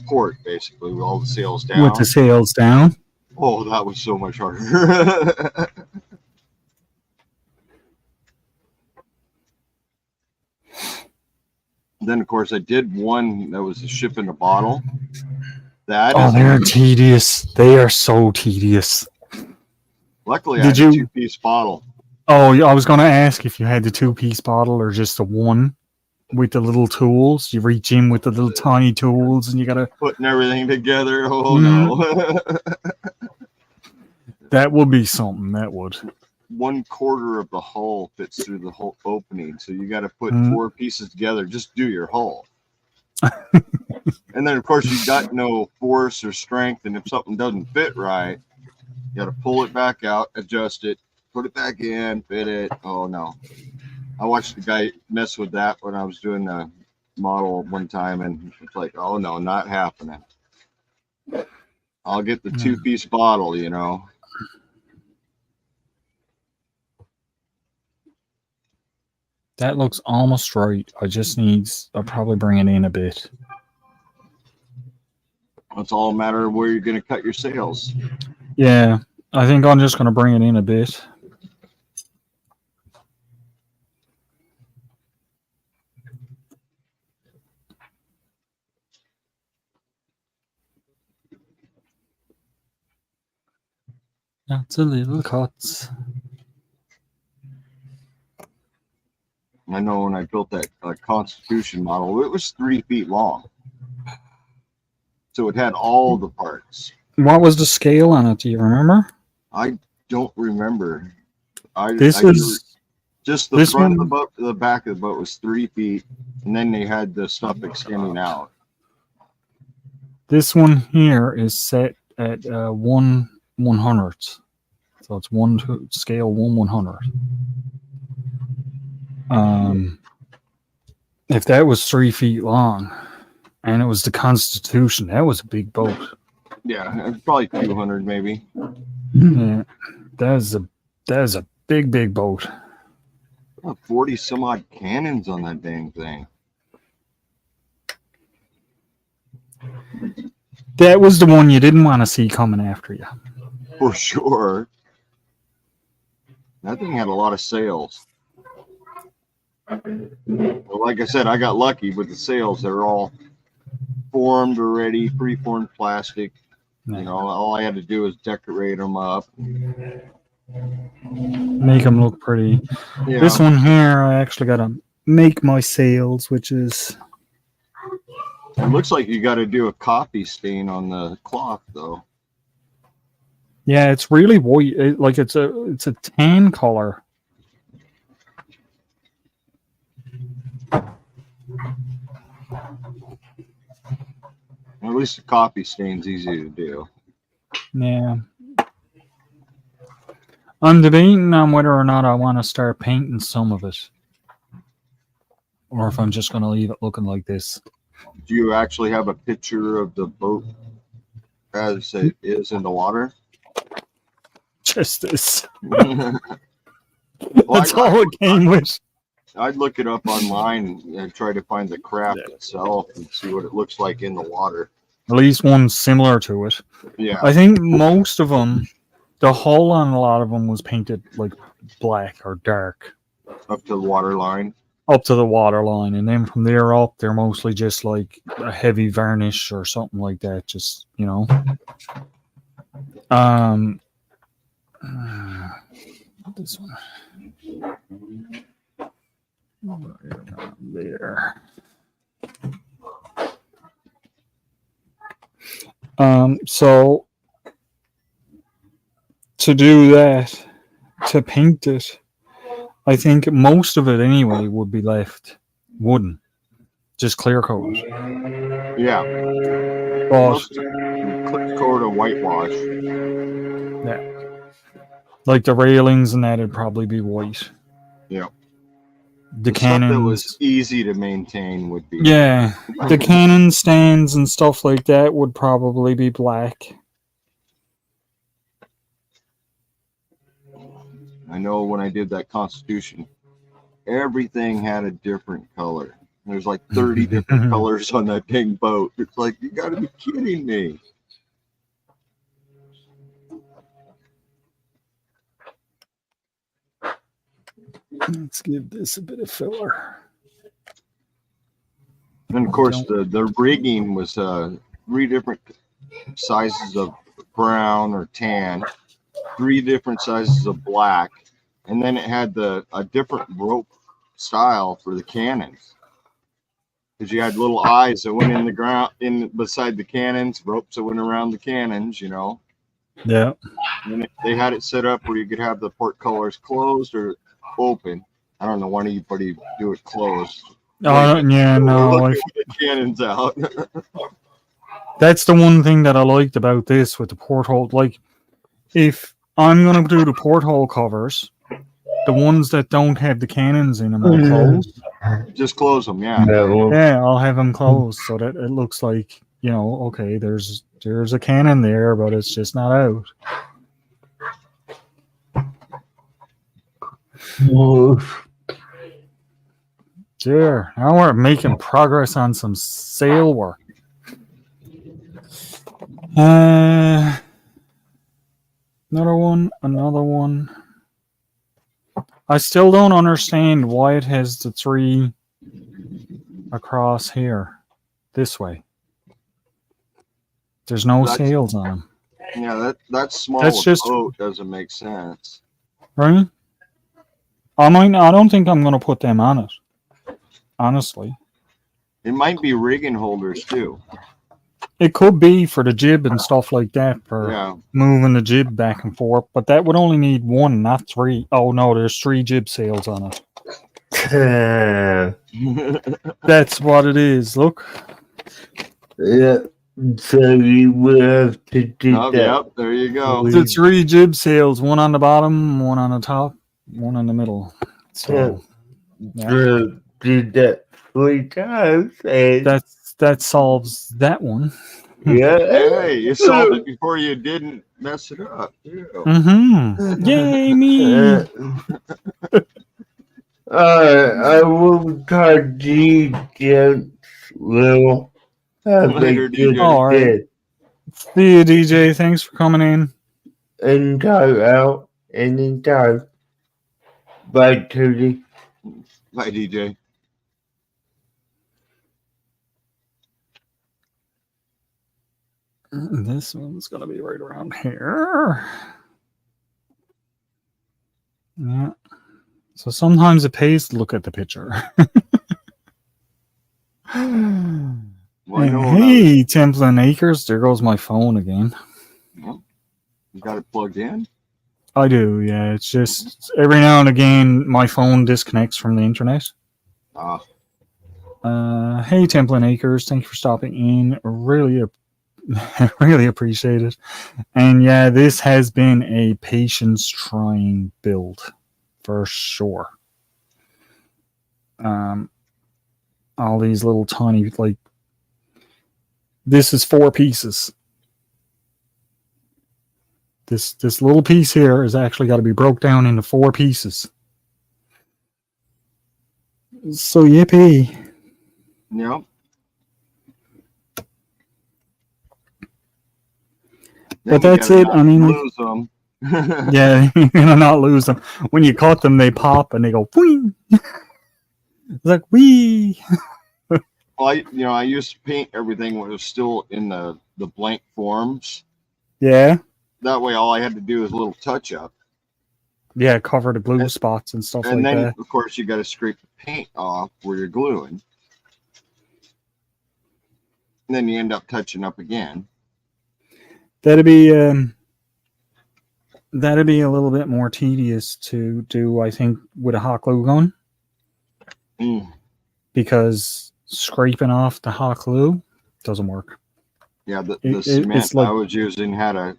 Speaker 2: port, basically, with all the sails down.
Speaker 1: With the sails down.
Speaker 2: Oh, that was so much harder. Then, of course, I did one that was a ship in a bottle.
Speaker 1: They're tedious. They are so tedious.
Speaker 2: Luckily, I had a two-piece bottle.
Speaker 1: Oh, I was going to ask if you had the two-piece bottle or just the one with the little tools. You reach in with the little tiny tools and you got to...
Speaker 2: Putting everything together. Oh, no.
Speaker 1: That would be something. That would.
Speaker 2: 1/4 of the hull fits through the whole opening. So you got to put 4 pieces together. Just do your hull. And then, of course, you got no force or strength. And if something doesn't fit right, you got to pull it back out, adjust it, put it back in, fit it. Oh, no. I watched the guy mess with that when I was doing the model one time. And it's like, oh, no, not happening. I'll get the 2-piece bottle, you know.
Speaker 1: That looks almost right. I'll probably bring it in a bit.
Speaker 2: It's all a matter of where you're going to cut your sails.
Speaker 1: Yeah, I think I'm just going to bring it in a bit. Lots of little cuts.
Speaker 2: I know when I built that Constitution model, it was 3 feet long. So it had all the parts.
Speaker 1: What was the scale on it? Do you remember?
Speaker 2: I don't remember. Just the front of the boat to the back of the boat was 3 feet, and then they had the stuff extending out.
Speaker 1: This one here is set at 1/100th. So it's scale 1/100th. If that was 3 feet long and it was the Constitution, that was a big boat.
Speaker 2: Yeah, probably 200 maybe.
Speaker 1: Yeah, that is a big boat.
Speaker 2: 40 some odd cannons on that dang thing.
Speaker 1: That was the one you didn't want to see coming after you.
Speaker 2: For sure. That thing had a lot of sails. Well, like I said, I got lucky with the sails. They're all formed already, preformed plastic.
Speaker 1: Yeah.
Speaker 2: You know, all I had to do was decorate them up.
Speaker 1: Make them look pretty.
Speaker 2: Yeah.
Speaker 1: This one here, I actually got to make my sails, which is
Speaker 2: It looks like you got to do a coffee stain on the cloth, though.
Speaker 1: yeah, it's really white. Like it's a tan color.
Speaker 2: At least the coffee stain's easy to do.
Speaker 1: Yeah. I'm debating on whether or not I want to start painting some of it, or if I'm just going to leave it looking like this.
Speaker 2: Do you actually have a picture of the boat as it is in the water?
Speaker 1: Just this.
Speaker 2: Well,
Speaker 1: That's all it came with.
Speaker 2: I'd look it up online and try to find the craft itself and see what it looks like in the water.
Speaker 1: At least one similar to it.
Speaker 2: Yeah.
Speaker 1: I think most of them, the hull on a lot of them was painted like black or dark
Speaker 2: Up to the water line.
Speaker 1: up to the water line, and then from there up, they're mostly just like a heavy varnish or something like that. Just this one. There. So to do that, to paint it, I think most of it anyway would be left wooden, just clear coat.
Speaker 2: Yeah.
Speaker 1: But
Speaker 2: Clear coat of whitewash.
Speaker 1: like the railings and that, it'd probably be white.
Speaker 2: Yeah.
Speaker 1: The
Speaker 2: Stuff that
Speaker 1: cannons,
Speaker 2: was easy to maintain would be.
Speaker 1: yeah, the cannon stands and stuff like that would probably be black.
Speaker 2: I know when I did that Constitution, everything had a different color. There's like 30 different colors on that dang boat. It's like, you got to be kidding me.
Speaker 1: Let's give this a bit of filler.
Speaker 2: And of course, the rigging was 3 different sizes of brown or tan, 3 different sizes of black, and then it had a different rope style for the cannons. Because you had little eyes that went in the ground, in beside the cannons, ropes that went around the cannons, you know.
Speaker 1: Yeah.
Speaker 2: And they had it set up where you could have the portcullis closed or open. I don't know why anybody do it closed.
Speaker 1: Yeah, no.
Speaker 2: Looking with the cannons out.
Speaker 1: That's the one thing that I liked about this with the porthole. Like, if I'm going to do the porthole covers, the ones that don't have the cannons in them are closed.
Speaker 2: Just close them, yeah.
Speaker 1: Yeah, I'll have them closed so that it looks like, okay, there's a cannon there, but it's just not out. There, now we're making progress on some sail work. Another one. I still don't understand why it has the 3 across here, this way. There's no sails on them.
Speaker 2: Yeah, that small boat doesn't make sense.
Speaker 1: Right? I don't think I'm going to put them on it. Honestly.
Speaker 2: It might be rigging holders too.
Speaker 1: It could be for the jib and stuff like that, for moving the jib back and forth, but that would only need 1, not 3. Oh no, there's 3 jib sails on it. That's what it is. Look.
Speaker 3: Yeah. So you will have to do that.
Speaker 2: Yep, there you go.
Speaker 1: The 3 jib sails, 1 on the bottom, 1 on the top, 1 in the middle. So
Speaker 3: did that 3 times. And
Speaker 1: that solves that one.
Speaker 3: Yeah.
Speaker 2: Hey, you solved it before you didn't mess it up. Yeah.
Speaker 1: Mm-hmm. Yay, me!
Speaker 3: I will talk to you, gents. Well, have
Speaker 2: Later,
Speaker 3: a good
Speaker 2: DJ.
Speaker 1: All right.
Speaker 3: day.
Speaker 1: See you, DJ. Thanks for coming in.
Speaker 3: Anytime out, anytime. Bye, Tootie.
Speaker 2: Bye, DJ.
Speaker 1: This one's going to be right around here. Yeah. So sometimes it pays to look at the picture.
Speaker 2: Well, I know
Speaker 1: Hey, Temple and Acres. There goes my phone again.
Speaker 2: you got it plugged in.
Speaker 1: I do, yeah. It's just every now and again my phone disconnects from the internet. Hey, Temple and Acres. Thank you for stopping in. Really, really appreciate it. And yeah, this has been a patience-trying build for sure. All these little tiny, like, this is 4 pieces. This little piece here has actually got to be broke down into 4 pieces. So yippee.
Speaker 2: Yep.
Speaker 1: But that's it. I mean,
Speaker 2: lose them.
Speaker 1: Yeah, you're gonna not lose them. When you cut them, they pop and they go whee. It's like wee.
Speaker 2: Well, I used to paint everything when it was still in the blank forms.
Speaker 1: Yeah.
Speaker 2: That way, all I had to do was a little touch up.
Speaker 1: Yeah, cover the glue spots and stuff like that.
Speaker 2: And then, of course, you got to scrape the paint off where you're gluing. And then you end up touching up again.
Speaker 1: That'd be a little bit more tedious to do, I think, with a hot glue gun. Because scraping off the hot glue doesn't work.
Speaker 2: Yeah, the cement I was using had a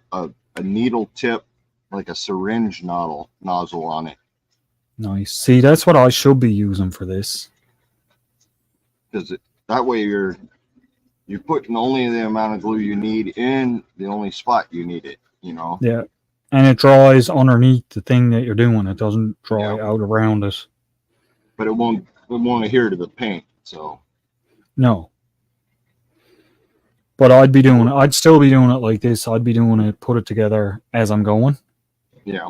Speaker 2: needle tip, like a syringe nozzle on it.
Speaker 1: Nice. See, that's what I should be using for this.
Speaker 2: Because that way you're putting only the amount of glue you need in the only spot you need it,
Speaker 1: Yeah. And it dries underneath the thing that you're doing. It doesn't dry out around it.
Speaker 2: But it won't adhere to the paint, so.
Speaker 1: No. But I'd still be doing it like this. I'd be doing it, put it together as I'm going.
Speaker 2: Yeah.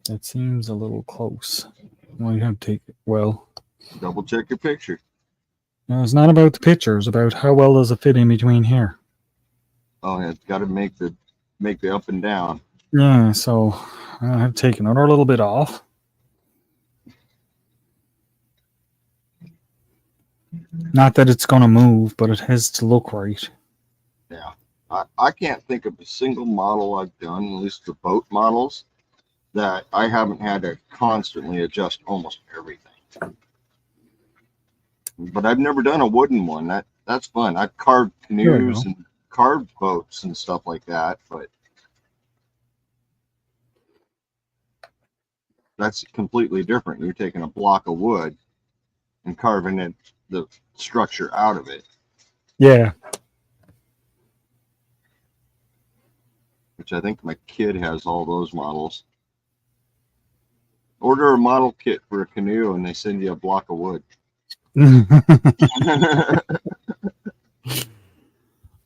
Speaker 1: That seems a little close. Well, you have to take it. Well,
Speaker 2: double check your picture.
Speaker 1: No, it's not about the picture. It's about how well does it fit in between here.
Speaker 2: Oh, yeah, it's got to make the up and down.
Speaker 1: Yeah, so I have to take another little bit off. Not that it's going to move, but it has to look right.
Speaker 2: Yeah. I can't think of a single model I've done, at least the boat models, that I haven't had to constantly adjust almost everything. But I've never done a wooden one. That's fun. I've carved canoes and carved boats and stuff like that, but that's completely different. You're taking a block of wood and carving the structure out of it.
Speaker 1: Yeah.
Speaker 2: Which I think my kid has all those models. Order a model kit for a canoe and they send you a block of wood.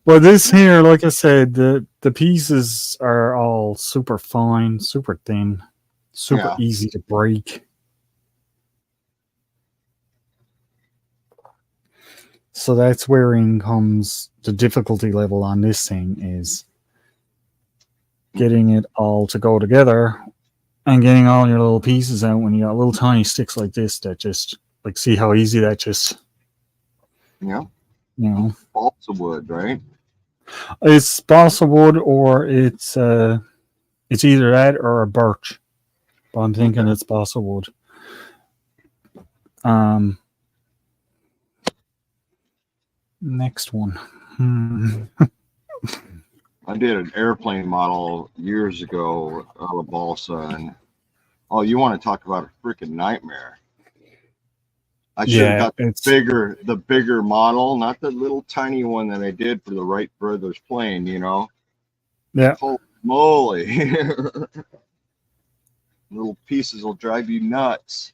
Speaker 1: Well, this here, like I said, the pieces are all super fine, super thin, super easy to break. So that's wherein comes the difficulty level on this thing is getting it all to go together and getting all your little pieces out when you got little tiny sticks like this that just, like, see how easy that just,
Speaker 2: balsa wood, right?
Speaker 1: It's balsa wood or it's either that or a birch. But I'm thinking it's balsa wood. Next one.
Speaker 2: I did an airplane model years ago out of balsa, and you want to talk about a freaking nightmare. I should have got the bigger model, not the little tiny one that I did for the Wright brothers plane,
Speaker 1: Yeah.
Speaker 2: Holy moly. Little pieces will drive you nuts.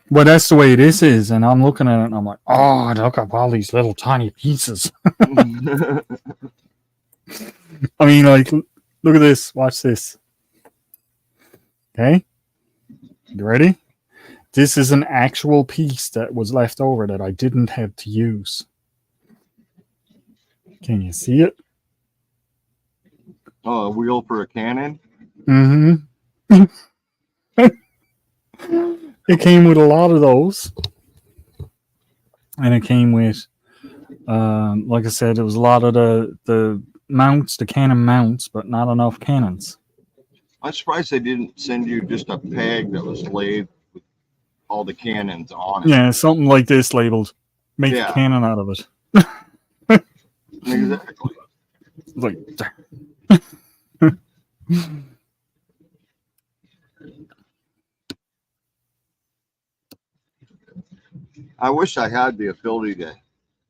Speaker 1: Well, that's the way this is, and I'm looking at it and I'm like, oh, look at all these little tiny pieces. I mean, like, look at this. Watch this. Okay? You ready? This is an actual piece that was left over that I didn't have to use. Can you see it?
Speaker 2: Oh, a wheel for a cannon?
Speaker 1: Mm-hmm. It came with a lot of those. And it came with, like I said, it was a lot of the mounts, the cannon mounts, but not enough cannons.
Speaker 2: I'm surprised they didn't send you just a peg that was laid with all the cannons on it.
Speaker 1: Yeah, something like this labeled, make a
Speaker 2: Yeah.
Speaker 1: cannon out of it.
Speaker 2: Exactly.
Speaker 1: Like,
Speaker 2: I wish I had the ability to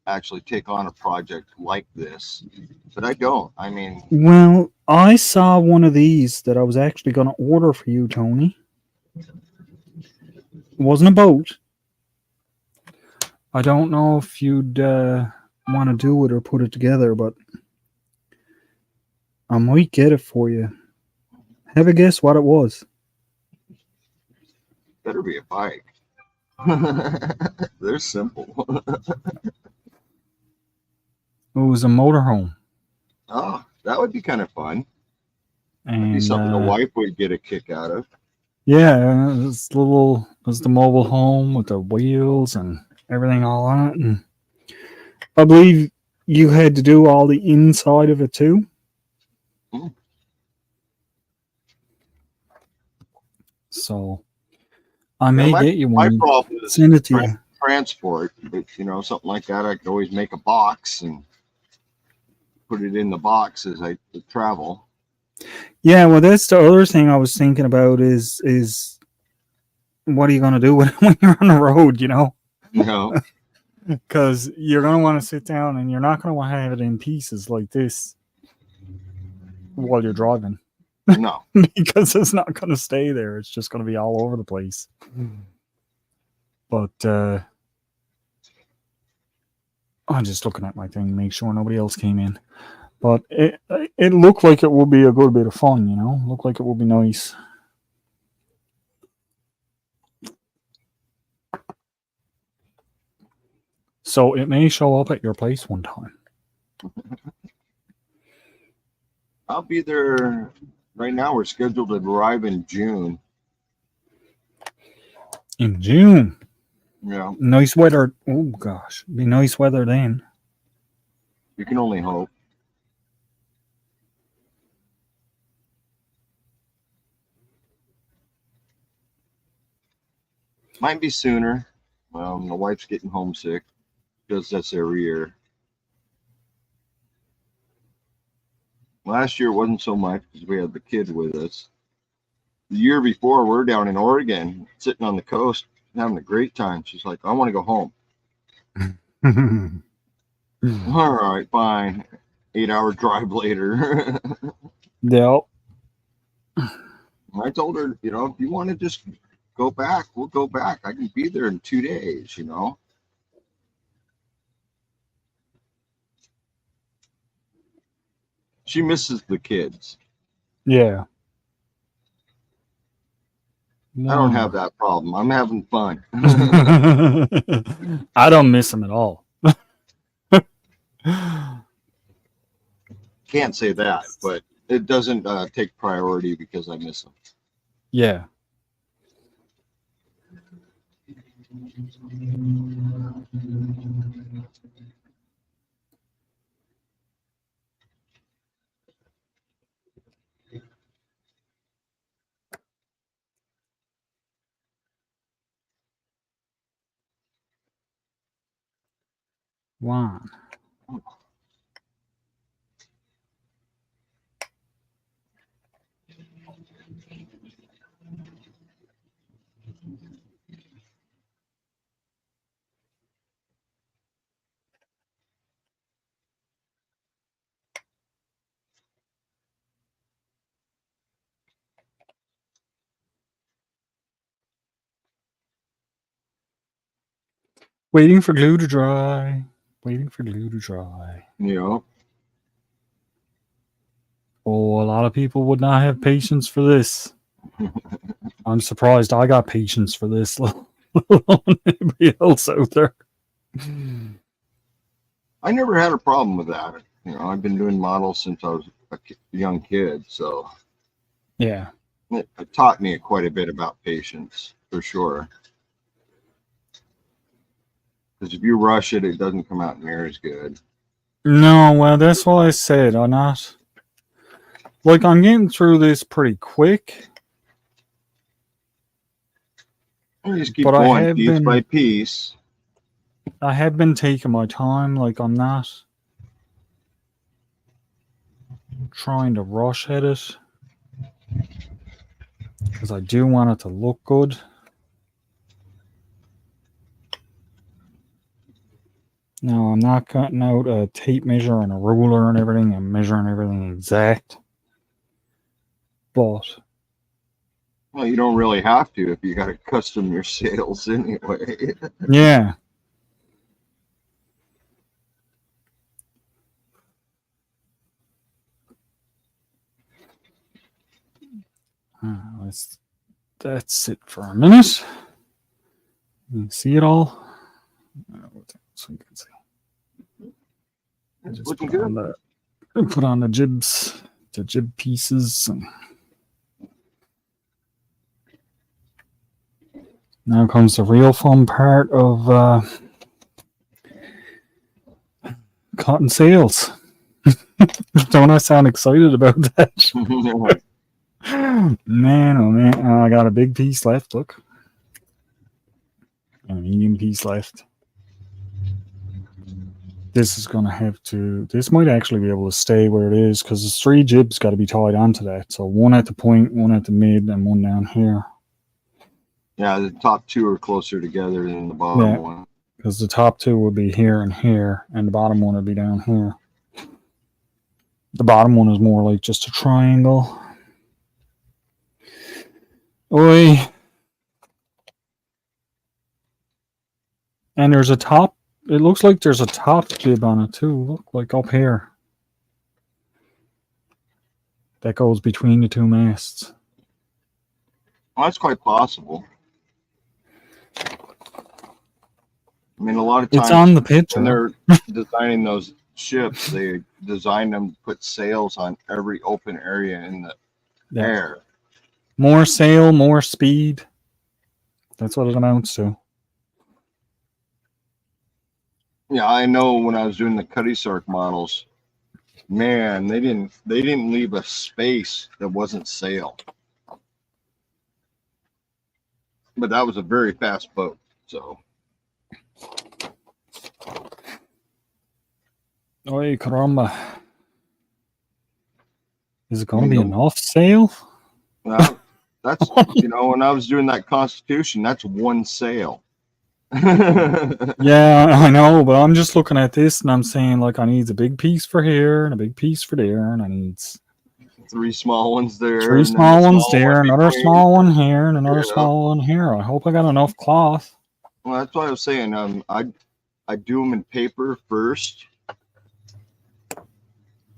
Speaker 2: actually take on a project like this, but I don't. I mean,
Speaker 1: well, I saw one of these that I was actually going to order for you, Tony. It wasn't a boat. I don't know if you'd want to do it or put it together, but I might get it for you. Have a guess what it was.
Speaker 2: better be a bike. They're simple.
Speaker 1: It was a motorhome.
Speaker 2: Oh, that would be kind of fun. That'd be
Speaker 1: And
Speaker 2: something the wife would get a kick out of.
Speaker 1: yeah, it's the mobile home with the wheels and everything all on it. And I believe you had to do all the inside of it too.
Speaker 2: Hmm.
Speaker 1: So I may
Speaker 2: my,
Speaker 1: get you
Speaker 2: my
Speaker 1: one.
Speaker 2: problem is
Speaker 1: Send it to you.
Speaker 2: transport, but something like that, I could always make a box and put it in the box as I travel.
Speaker 1: Yeah, well, that's the other thing I was thinking about is what are you going to do when you're on the road,
Speaker 2: You know,
Speaker 1: Because you're going to want to sit down and you're not going to want to have it in pieces like this while you're driving
Speaker 2: no.
Speaker 1: because it's not going to stay there. It's just going to be all over the place. But I'm just looking at my thing, make sure nobody else came in. But it looked like it would be a good bit of fun, Looked like it would be nice. So it may show up at your place one time.
Speaker 2: I'll be there. Right now, we're scheduled to arrive in June.
Speaker 1: In June.
Speaker 2: Yeah,
Speaker 1: Nice weather. Oh, gosh. Be nice weather then.
Speaker 2: you can only hope. Might be sooner. My wife's getting homesick. Does this every year. Last year wasn't so much because we had the kid with us. The year before, we're down in Oregon, sitting on the coast, having a great time. She's like, I want to go home. All right, fine. 8-hour drive later.
Speaker 1: Yep.
Speaker 2: I told her, if you want to just go back, we'll go back. I can be there in 2 days, She misses the kids.
Speaker 1: Yeah.
Speaker 2: I don't have that problem. I'm having fun.
Speaker 1: I don't miss them at all.
Speaker 2: Can't say that, but it doesn't take priority because I miss them.
Speaker 1: Yeah. One. Waiting for glue to dry. Waiting for glue to dry. Oh, a lot of people would not have patience for this. I'm surprised I got patience for this, let alone anybody else out there.
Speaker 2: I never had a problem with that. You know, I've been doing models since I was a young kid, so
Speaker 1: Yeah.
Speaker 2: it taught me quite a bit about patience, for sure. Because if you rush it, it doesn't come out near as good.
Speaker 1: No, well, that's what I said. I'm not. Like, I'm getting through this pretty quick.
Speaker 2: You just keep
Speaker 1: But I
Speaker 2: going
Speaker 1: have
Speaker 2: piece
Speaker 1: been-
Speaker 2: by piece.
Speaker 1: I have been taking my time. Like, I'm not trying to rush at it. Because I do want it to look good. No, I'm not cutting out a tape measure and a ruler and everything and measuring everything exact. But
Speaker 2: Well, you don't really have to if you got to custom your sails anyway.
Speaker 1: yeah. That's it for a minute. You can see it all. So you can see.
Speaker 2: It's
Speaker 1: Just
Speaker 2: looking
Speaker 1: put on the jibs, the jib pieces. Now comes the real fun part of cotton sails. Don't I sound excited about that? Man, oh man. I got a big piece left, look. And a medium piece left. This is going to have to... This might actually be able to stay where it is, because there's 3 jibs got to be tied onto that. So one at the point, one at the mid, and one down here.
Speaker 2: Yeah, the top 2 are closer together than the bottom one.
Speaker 1: Because the top 2 would be here, and the bottom one would be down here. The bottom one is more like just a triangle. Oi. And there's a top. It looks like there's a top jib on it too. Look, like up here. That goes between the 2 masts.
Speaker 2: Well, that's quite possible. I mean, a lot of times
Speaker 1: It's on the picture.
Speaker 2: when they're designing those ships, they design them to put sails on every open area in the air.
Speaker 1: More sail, more speed. That's what it amounts to.
Speaker 2: Yeah, I know when I was doing the Cuddy Sark models, man, they didn't leave a space that wasn't sail. But that was a very fast boat, so.
Speaker 1: Oi, caramba. Is it going to be enough sail?
Speaker 2: Well, that's, you know, when I was doing that Constitution, that's 1 sail.
Speaker 1: Yeah, I know, but I'm just looking at this and I'm saying, like, I need a big piece for here and a big piece for there, and I need
Speaker 2: 3 small ones there.
Speaker 1: 3 small ones there, another small one here, and another small one here. I hope I got enough cloth.
Speaker 2: Well, that's what I was saying. I do them in paper first.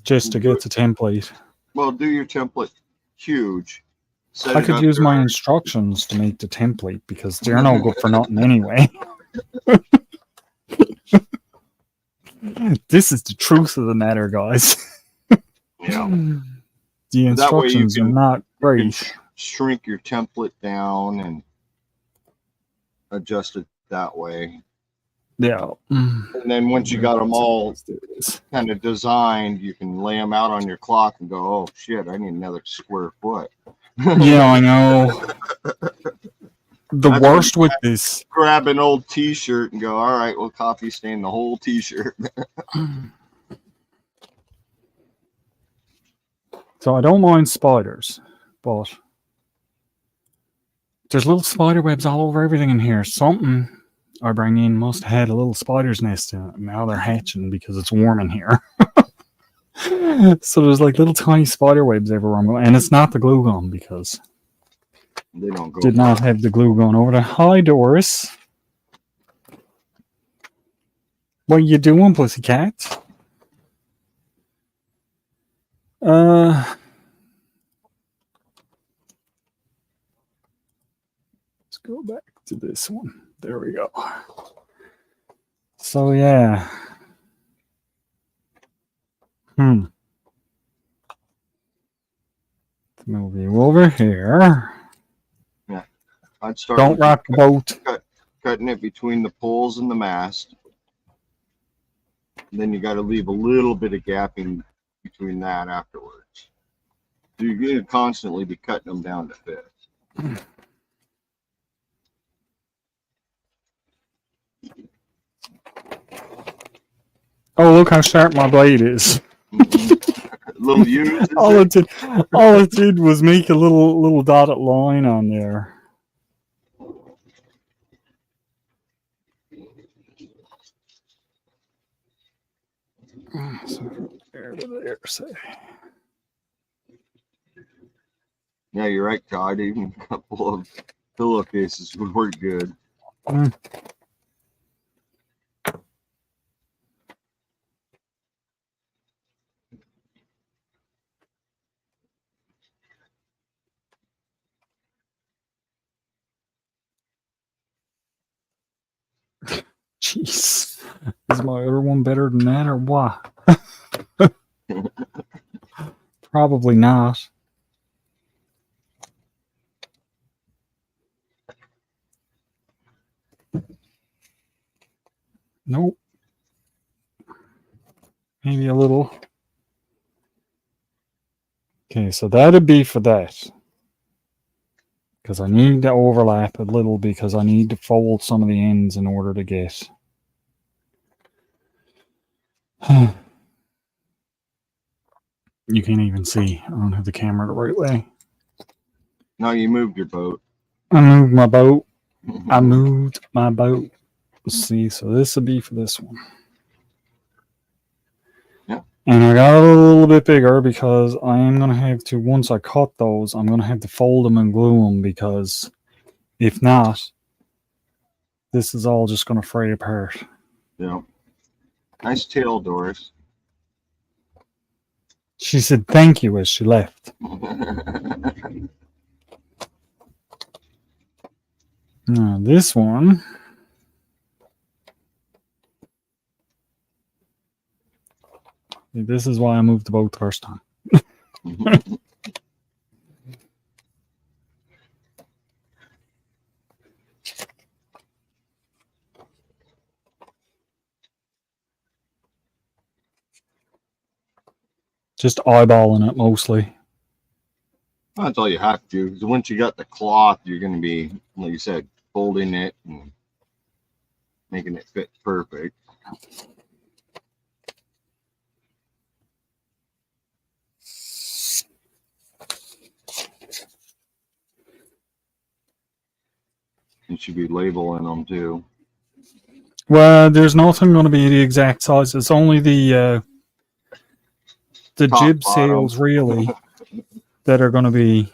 Speaker 1: Just to get the template.
Speaker 2: Well, do your template huge.
Speaker 1: I could use my instructions to make the template because they're no good for nothing anyway. This is the truth of the matter, guys.
Speaker 2: Yeah.
Speaker 1: The instructions are not great.
Speaker 2: Shrink your template down and adjust it that way.
Speaker 1: Yeah.
Speaker 2: And then once you got them all kind of designed, you can lay them out on your clock and go, oh shit, I need another square foot.
Speaker 1: Yeah, I know. The worst with this.
Speaker 2: Grab an old t-shirt and go, all right, we'll copy stain the whole t-shirt.
Speaker 1: So I don't mind spiders, but there's little spider webs all over everything in here. Something I bring in must have had a little spider's nest in it. And now they're hatching because it's warm in here. So there's like little tiny spider webs everywhere I'm going. And it's not the glue gun because
Speaker 2: They don't go.
Speaker 1: did not have the glue gun over there. Hi, Doris. What you doing, pussycat? to this one. There we go. So yeah. Move you over here.
Speaker 2: Yeah, I'd start.
Speaker 1: Don't rock the boat.
Speaker 2: Cutting it between the poles and the mast. And then you got to leave a little bit of gapping between that afterwards. So you're going to constantly be cutting them down to fit.
Speaker 1: Oh, look how sharp my blade is.
Speaker 2: Little U's.
Speaker 1: all it did was make a little dotted line on there. So from there to there, say.
Speaker 2: Yeah, you're right, Todd. Even a couple of pillowcases would work good.
Speaker 1: Jeez. Is my other one better than that or what? Probably not. Nope. Maybe a little. Okay, so that'd be for that. Because I need to overlap a little because I need to fold some of the ends in order to get. You can't even see. I don't have the camera the right way.
Speaker 2: No, you moved your boat.
Speaker 1: I moved my boat. I moved my boat. Let's see, so this would be for this one.
Speaker 2: Yeah.
Speaker 1: And I got it a little bit bigger because I am going to have to, once I cut those, I'm going to have to fold them and glue them because if not, this is all just going to fray apart.
Speaker 2: Yeah. Nice tail, Doris.
Speaker 1: She said thank you as she left. Now this one. This is why I moved the boat the first time. Just eyeballing it mostly.
Speaker 2: Well, that's all you have to do. Because once you got the cloth, you're going to be, like you said, folding it and making it fit perfect. You should be labeling them too.
Speaker 1: Well, there's nothing going to be the exact size. It's only the
Speaker 2: Top,
Speaker 1: jib
Speaker 2: bottom.
Speaker 1: sails really that are going to be,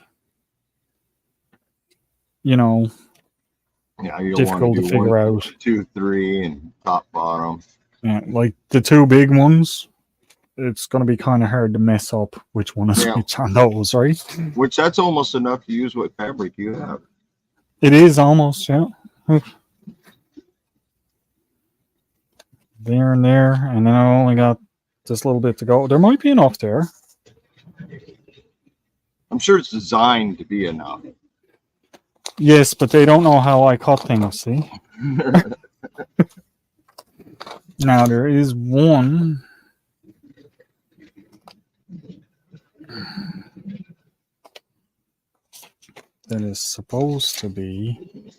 Speaker 1: you know,
Speaker 2: Yeah, you'll
Speaker 1: difficult
Speaker 2: want to
Speaker 1: to
Speaker 2: do
Speaker 1: figure
Speaker 2: 1,
Speaker 1: out.
Speaker 2: 2, 3, and top, bottom.
Speaker 1: Yeah, like the two big ones, it's going to be kind of hard to mess up which one is which on those, right?
Speaker 2: Which that's almost enough to use what fabric you have.
Speaker 1: It is almost, yeah. There and there, and then I only got this little bit to go. There might be enough there.
Speaker 2: I'm sure it's designed to be enough.
Speaker 1: Yes, but they don't know how I cut things, see? Now, there is one. That is supposed to be.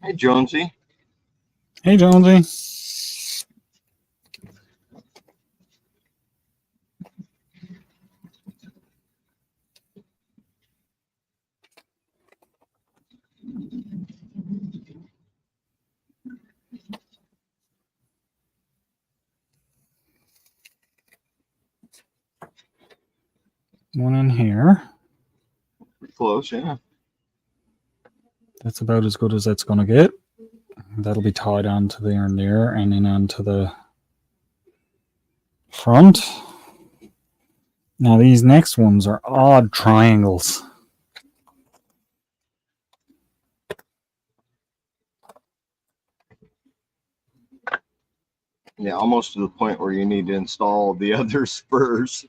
Speaker 2: Hey, Jonesy.
Speaker 1: Hey, Jonesy. One in here.
Speaker 2: Pretty close, yeah.
Speaker 1: That's about as good as it's going to get. That'll be tied onto there and there, and then onto the front. Now these next ones are odd triangles.
Speaker 2: Yeah, almost to the point where you need to install the other spurs.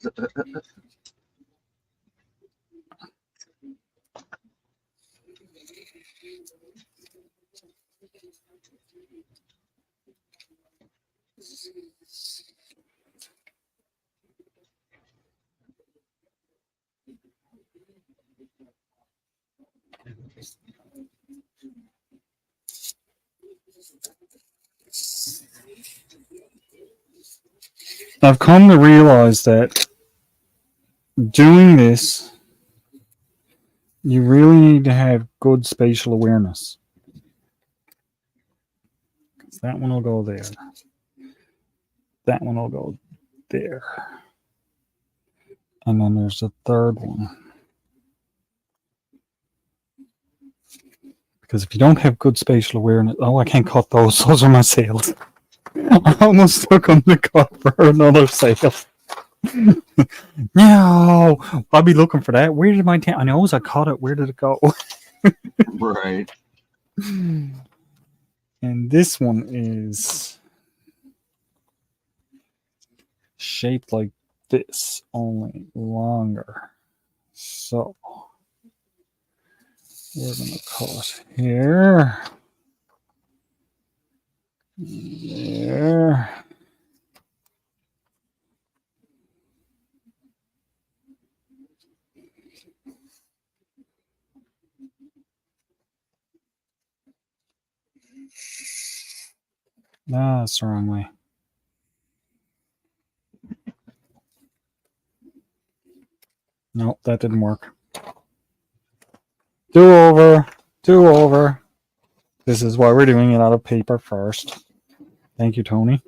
Speaker 1: I've come to realize that doing this, you really need to have good spatial awareness. That one will go there. That one will go there. And then there's a third one. Because if you don't have good spatial awareness, oh, I can't cut those. Those are my sails. I almost took them to cut for another sail. No, I'll be looking for that. Where did my I know I caught it. Where did it go?
Speaker 2: Right.
Speaker 1: And this one is shaped like this, only longer. So we're going to cut here. There. That's the wrong way. Nope, that didn't work. Do over. Do over. This is why we're doing it out of paper first. Thank you, Tony.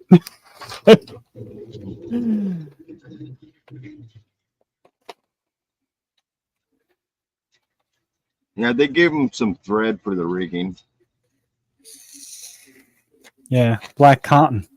Speaker 2: Yeah, they gave him some thread for the rigging.
Speaker 1: Yeah, black cotton.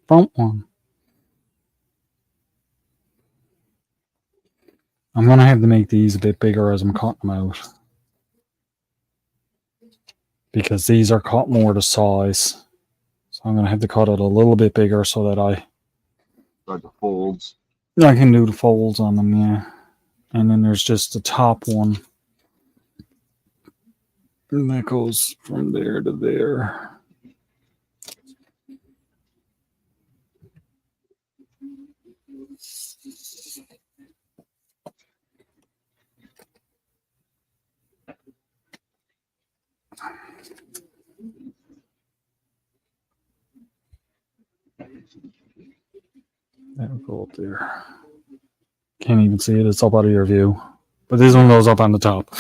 Speaker 1: Front one. I'm going to have to make these a bit bigger as I'm cutting them out. Because these are cut more to size. So I'm going to have to cut it a little bit bigger so that I
Speaker 2: Like the folds.
Speaker 1: can do the folds on them, yeah. And then there's just the top one. And that goes from there to there. That'll go up there. Can't even see it. It's up out of your view. But this one goes up on the top.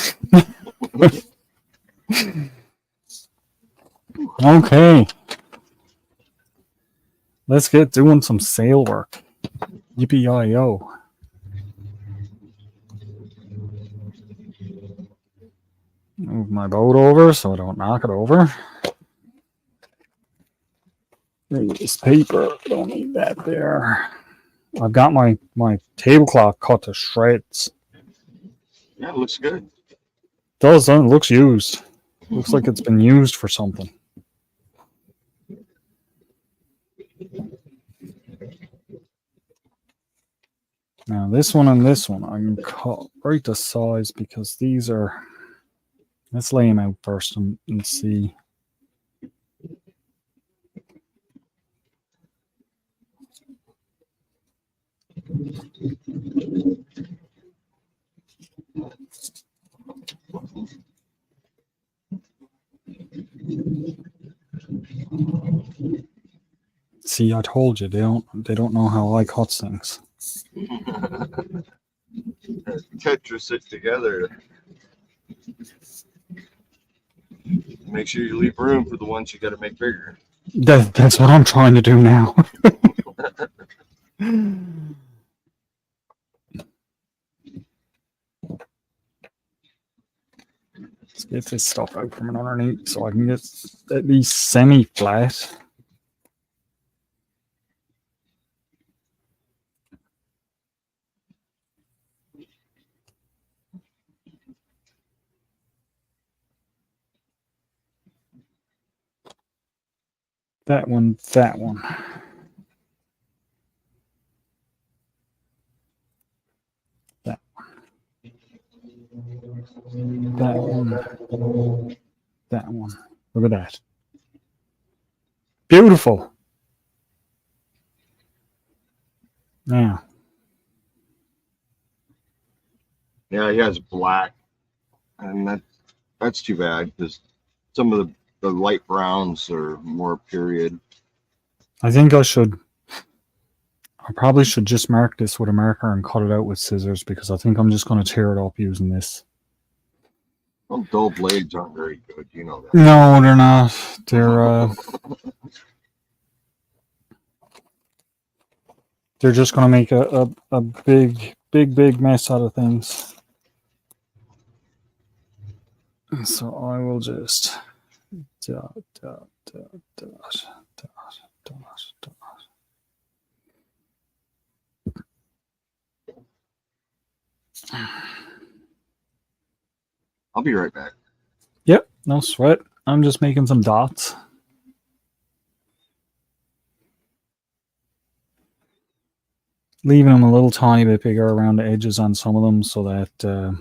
Speaker 1: Okay. Let's get doing some sail work. Yippee-yi-yo. Move my boat over so I don't knock it over. This paper, don't need that there. I've got my tablecloth cut to shreds.
Speaker 2: Yeah, it looks good.
Speaker 1: Does, it looks used. Looks like it's been used for something. Now this one and this one, I can cut right to size because these are. Let's lay them out first and see. See, I told you they don't know how I cut things.
Speaker 2: Tetris it together. Make sure you leave room for the ones you got to make bigger.
Speaker 1: That's what I'm trying to do now. Let's get this stuff out from underneath so I can get at least semi-flat. That one, that one. That one. That one. Look at that. Beautiful. Now.
Speaker 2: Yeah, he has black, and that's too bad because some of the light browns are more period.
Speaker 1: I probably should just mark this with a marker and cut it out with scissors because I think I'm just going to tear it up using this.
Speaker 2: Well, dull blades aren't very good, you know that.
Speaker 1: No, they're not. They're just going to make a big mess out of things. So I will just dot.
Speaker 2: I'll be right back.
Speaker 1: Yep, no sweat. I'm just making some dots. Leaving them a little tiny bit bigger around the edges on some of them so that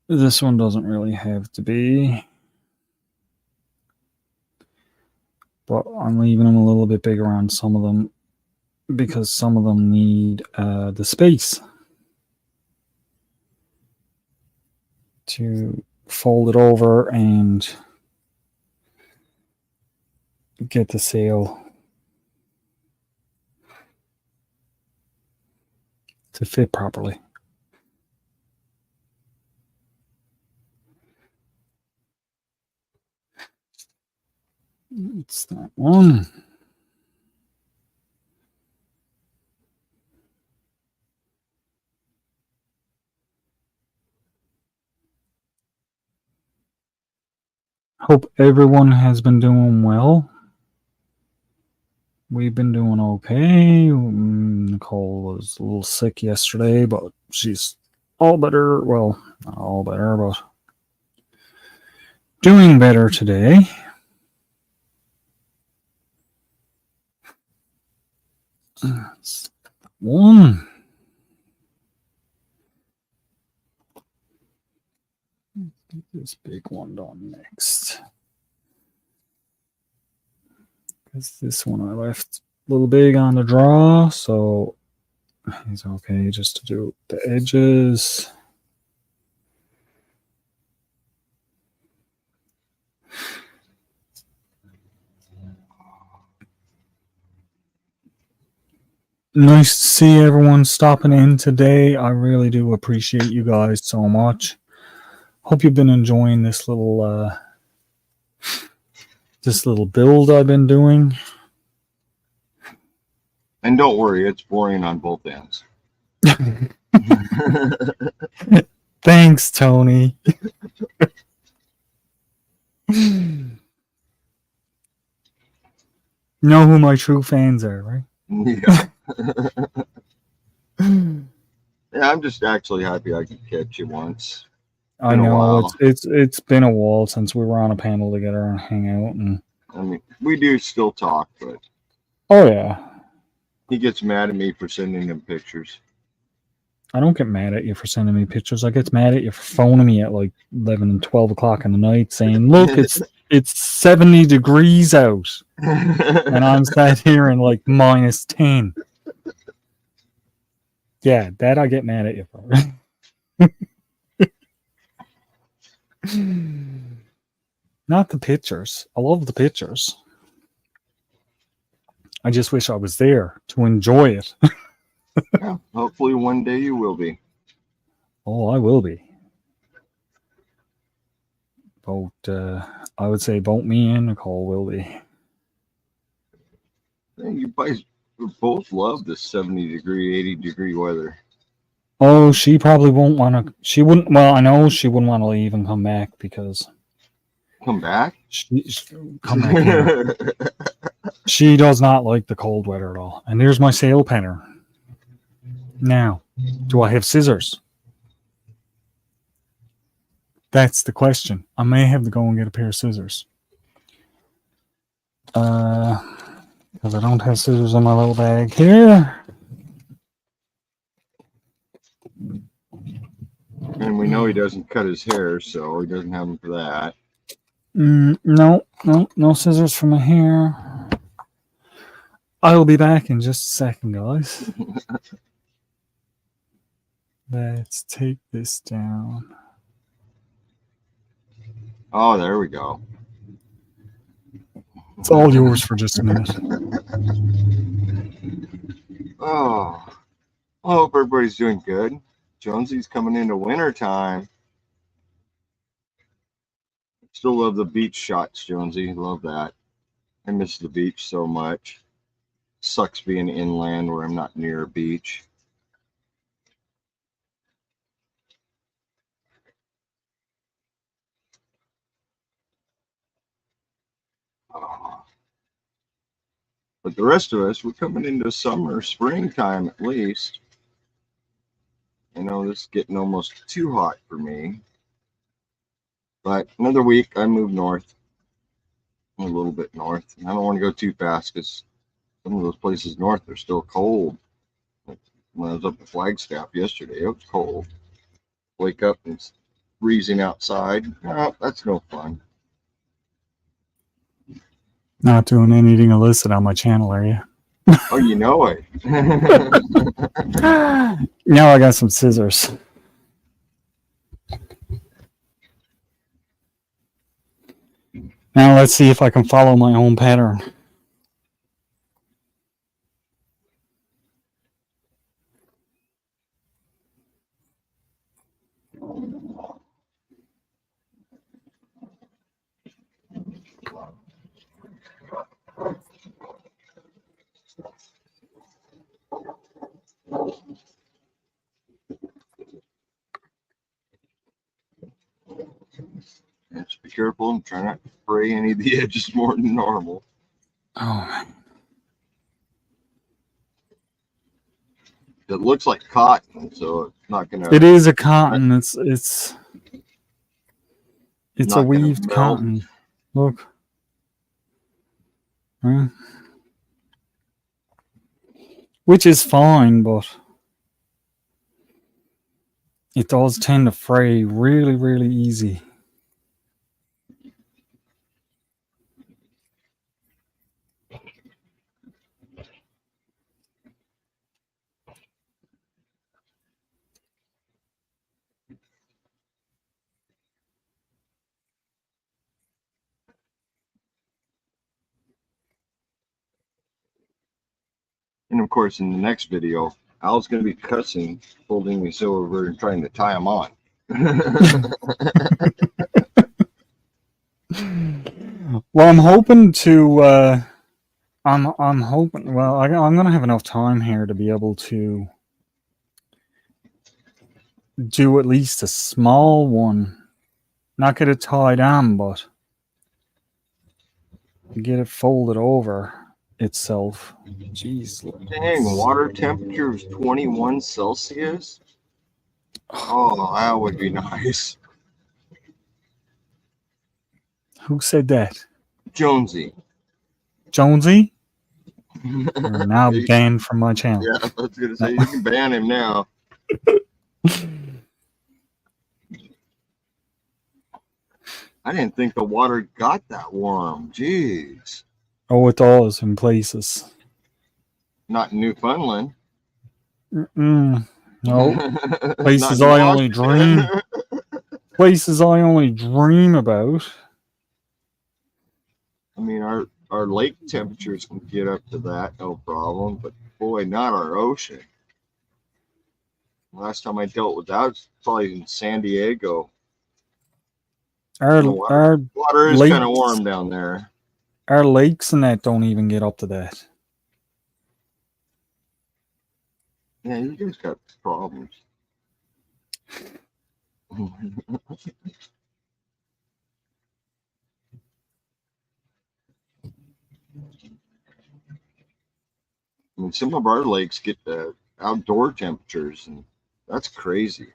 Speaker 1: this one doesn't really have to be. But I'm leaving them a little bit bigger on some of them because some of them need the space to fold it over and get the sail to fit properly. It's that one. Hope everyone has been doing well. We've been doing okay. Nicole was a little sick yesterday, but she's all better. Well, not all better, but doing better today. That's one. Get this big one done next. Because this one I left a little big on the draw, so it's okay just to do the edges. Nice to see everyone stopping in today. I really do appreciate you guys so much. Hope you've been enjoying this little build I've been doing.
Speaker 2: And don't worry, it's boring on both ends.
Speaker 1: Thanks, Tony. Know who my true fans are, right?
Speaker 2: Yeah. Yeah, I'm just actually happy I could catch you once.
Speaker 1: I know it's been a while since we were on a panel together and hang out, and
Speaker 2: I mean, we do still talk, but
Speaker 1: oh yeah,
Speaker 2: he gets mad at me for sending him pictures.
Speaker 1: I don't get mad at you for sending me pictures. I get mad at you for phoning me at like 11 and 12 o'clock in the night saying, "Look, it's 70 degrees out," and I'm sat here in like -10. Yeah, that I get mad at you for. Not the pictures. I love the pictures. I just wish I was there to enjoy it.
Speaker 2: Yeah, hopefully one day you will be.
Speaker 1: Oh, I will be. Both, I would say both me and Nicole will be.
Speaker 2: Yeah, you guys both love this 70-degree, 80-degree weather.
Speaker 1: Oh, she probably won't want to. She wouldn't. Well, I know she wouldn't want to leave and come back because
Speaker 2: Come back?
Speaker 1: she come back here. She does not like the cold weather at all. And there's my sail penner. Now, do I have scissors? That's the question. I may have to go and get a pair of scissors. Because I don't have scissors in my little bag here.
Speaker 2: And we know he doesn't cut his hair, so he doesn't have them for that.
Speaker 1: No scissors for my hair. I'll be back in just a second, guys. Let's take this down.
Speaker 2: Oh, there we go.
Speaker 1: It's all yours for just a minute.
Speaker 2: Oh, I hope everybody's doing good. Jonesy's coming into winter time. Still love the beach shots, Jonesy. Love that. I miss the beach so much. Sucks being inland where I'm not near a beach. Oh. But the rest of us, we're coming into summer, springtime at least. I know this is getting almost too hot for me. But another week, I move north. A little bit north. I don't want to go too fast because some of those places north are still cold. When I was up at Flagstaff yesterday, it was cold. Wake up and it's freezing outside. No, that's no fun.
Speaker 1: Not doing anything illicit on my channel, are you?
Speaker 2: Oh, you know it.
Speaker 1: Now I got some scissors. Now let's see if I can follow my own pattern.
Speaker 2: Just be careful and try not to fray any of the edges more than normal.
Speaker 1: Oh,
Speaker 2: It looks like cotton, so it's not gonna.
Speaker 1: it is a cotton. It's a weaved
Speaker 2: melt.
Speaker 1: cotton. Look. Huh? Which is fine, but it does tend to fray really, really easy.
Speaker 2: And of course, in the next video, Al's going to be cussing, holding me over and trying to tie him on.
Speaker 1: Well, I'm hoping to. I'm hoping. Well, I'm gonna have enough time here to be able to do at least a small one. Not get it tied on, but get it folded over itself. Jeez.
Speaker 2: Dang, water temperature is 21 Celsius. Oh, that would be nice.
Speaker 1: Who said that?
Speaker 2: Jonesy.
Speaker 1: Jonesy? You're now banned from my channel.
Speaker 2: Yeah, I was going to say, you can ban him now. I didn't think the water got that warm. Jeez.
Speaker 1: Oh, it does in places.
Speaker 2: Not in Newfoundland.
Speaker 1: No. Places I only dream. Places I only dream about.
Speaker 2: I mean, our lake temperatures can get up to that, no problem. But boy, not our ocean. Last time I dealt with that was probably in San Diego.
Speaker 1: Our
Speaker 2: The water is kind of
Speaker 1: lakes,
Speaker 2: warm down there.
Speaker 1: our lakes and that don't even get up to that.
Speaker 2: Yeah, you guys got problems. I mean, some of our lakes get the outdoor temperatures, and that's crazy.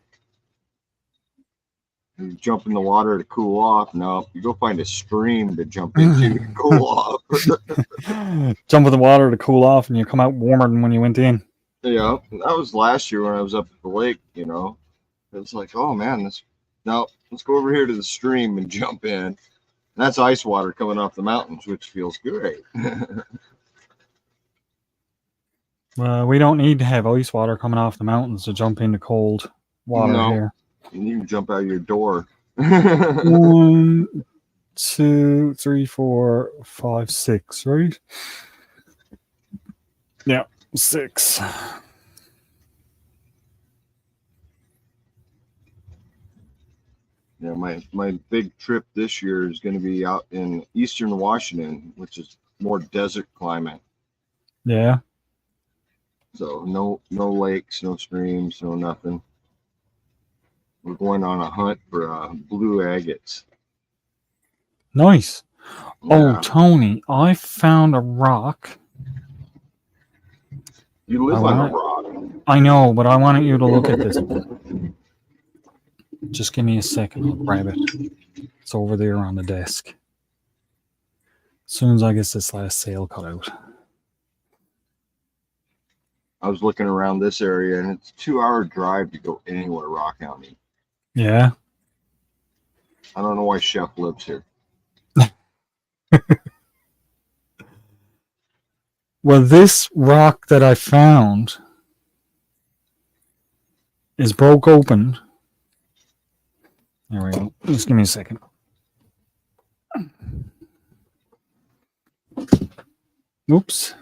Speaker 2: You jump in the water to cool off. No, you go find a stream to jump into to cool off.
Speaker 1: Jump in the water to cool off, and you come out warmer than when you went in.
Speaker 2: Yeah, that was last year when I was up at the lake. You know, it was like, oh man, let's go over here to the stream and jump in. And that's ice water coming off the mountains, which feels great.
Speaker 1: We don't need to have ice water coming off the mountains to jump into cold water
Speaker 2: No.
Speaker 1: here.
Speaker 2: And you can jump out your door.
Speaker 1: 1, 2, 3, 4, 5, 6, right? Yeah, 6.
Speaker 2: Yeah, my big trip this year is going to be out in eastern Washington, which is more desert climate.
Speaker 1: Yeah.
Speaker 2: So no lakes, no streams, no nothing. We're going on a hunt for blue agates.
Speaker 1: Nice. Oh,
Speaker 2: Yeah.
Speaker 1: Tony, I found a rock.
Speaker 2: You live on a rock.
Speaker 1: I know, but I wanted you to look at this. Just give me a second. I'll grab it. It's over there on the desk. As soon as I get this last sail cut out.
Speaker 2: I was looking around this area, and it's a 2-hour drive to go anywhere rock hunting.
Speaker 1: Yeah.
Speaker 2: I don't know why Chef lives here.
Speaker 1: Well, this rock that I found is broke open. There we go. Just give me a second. Oops.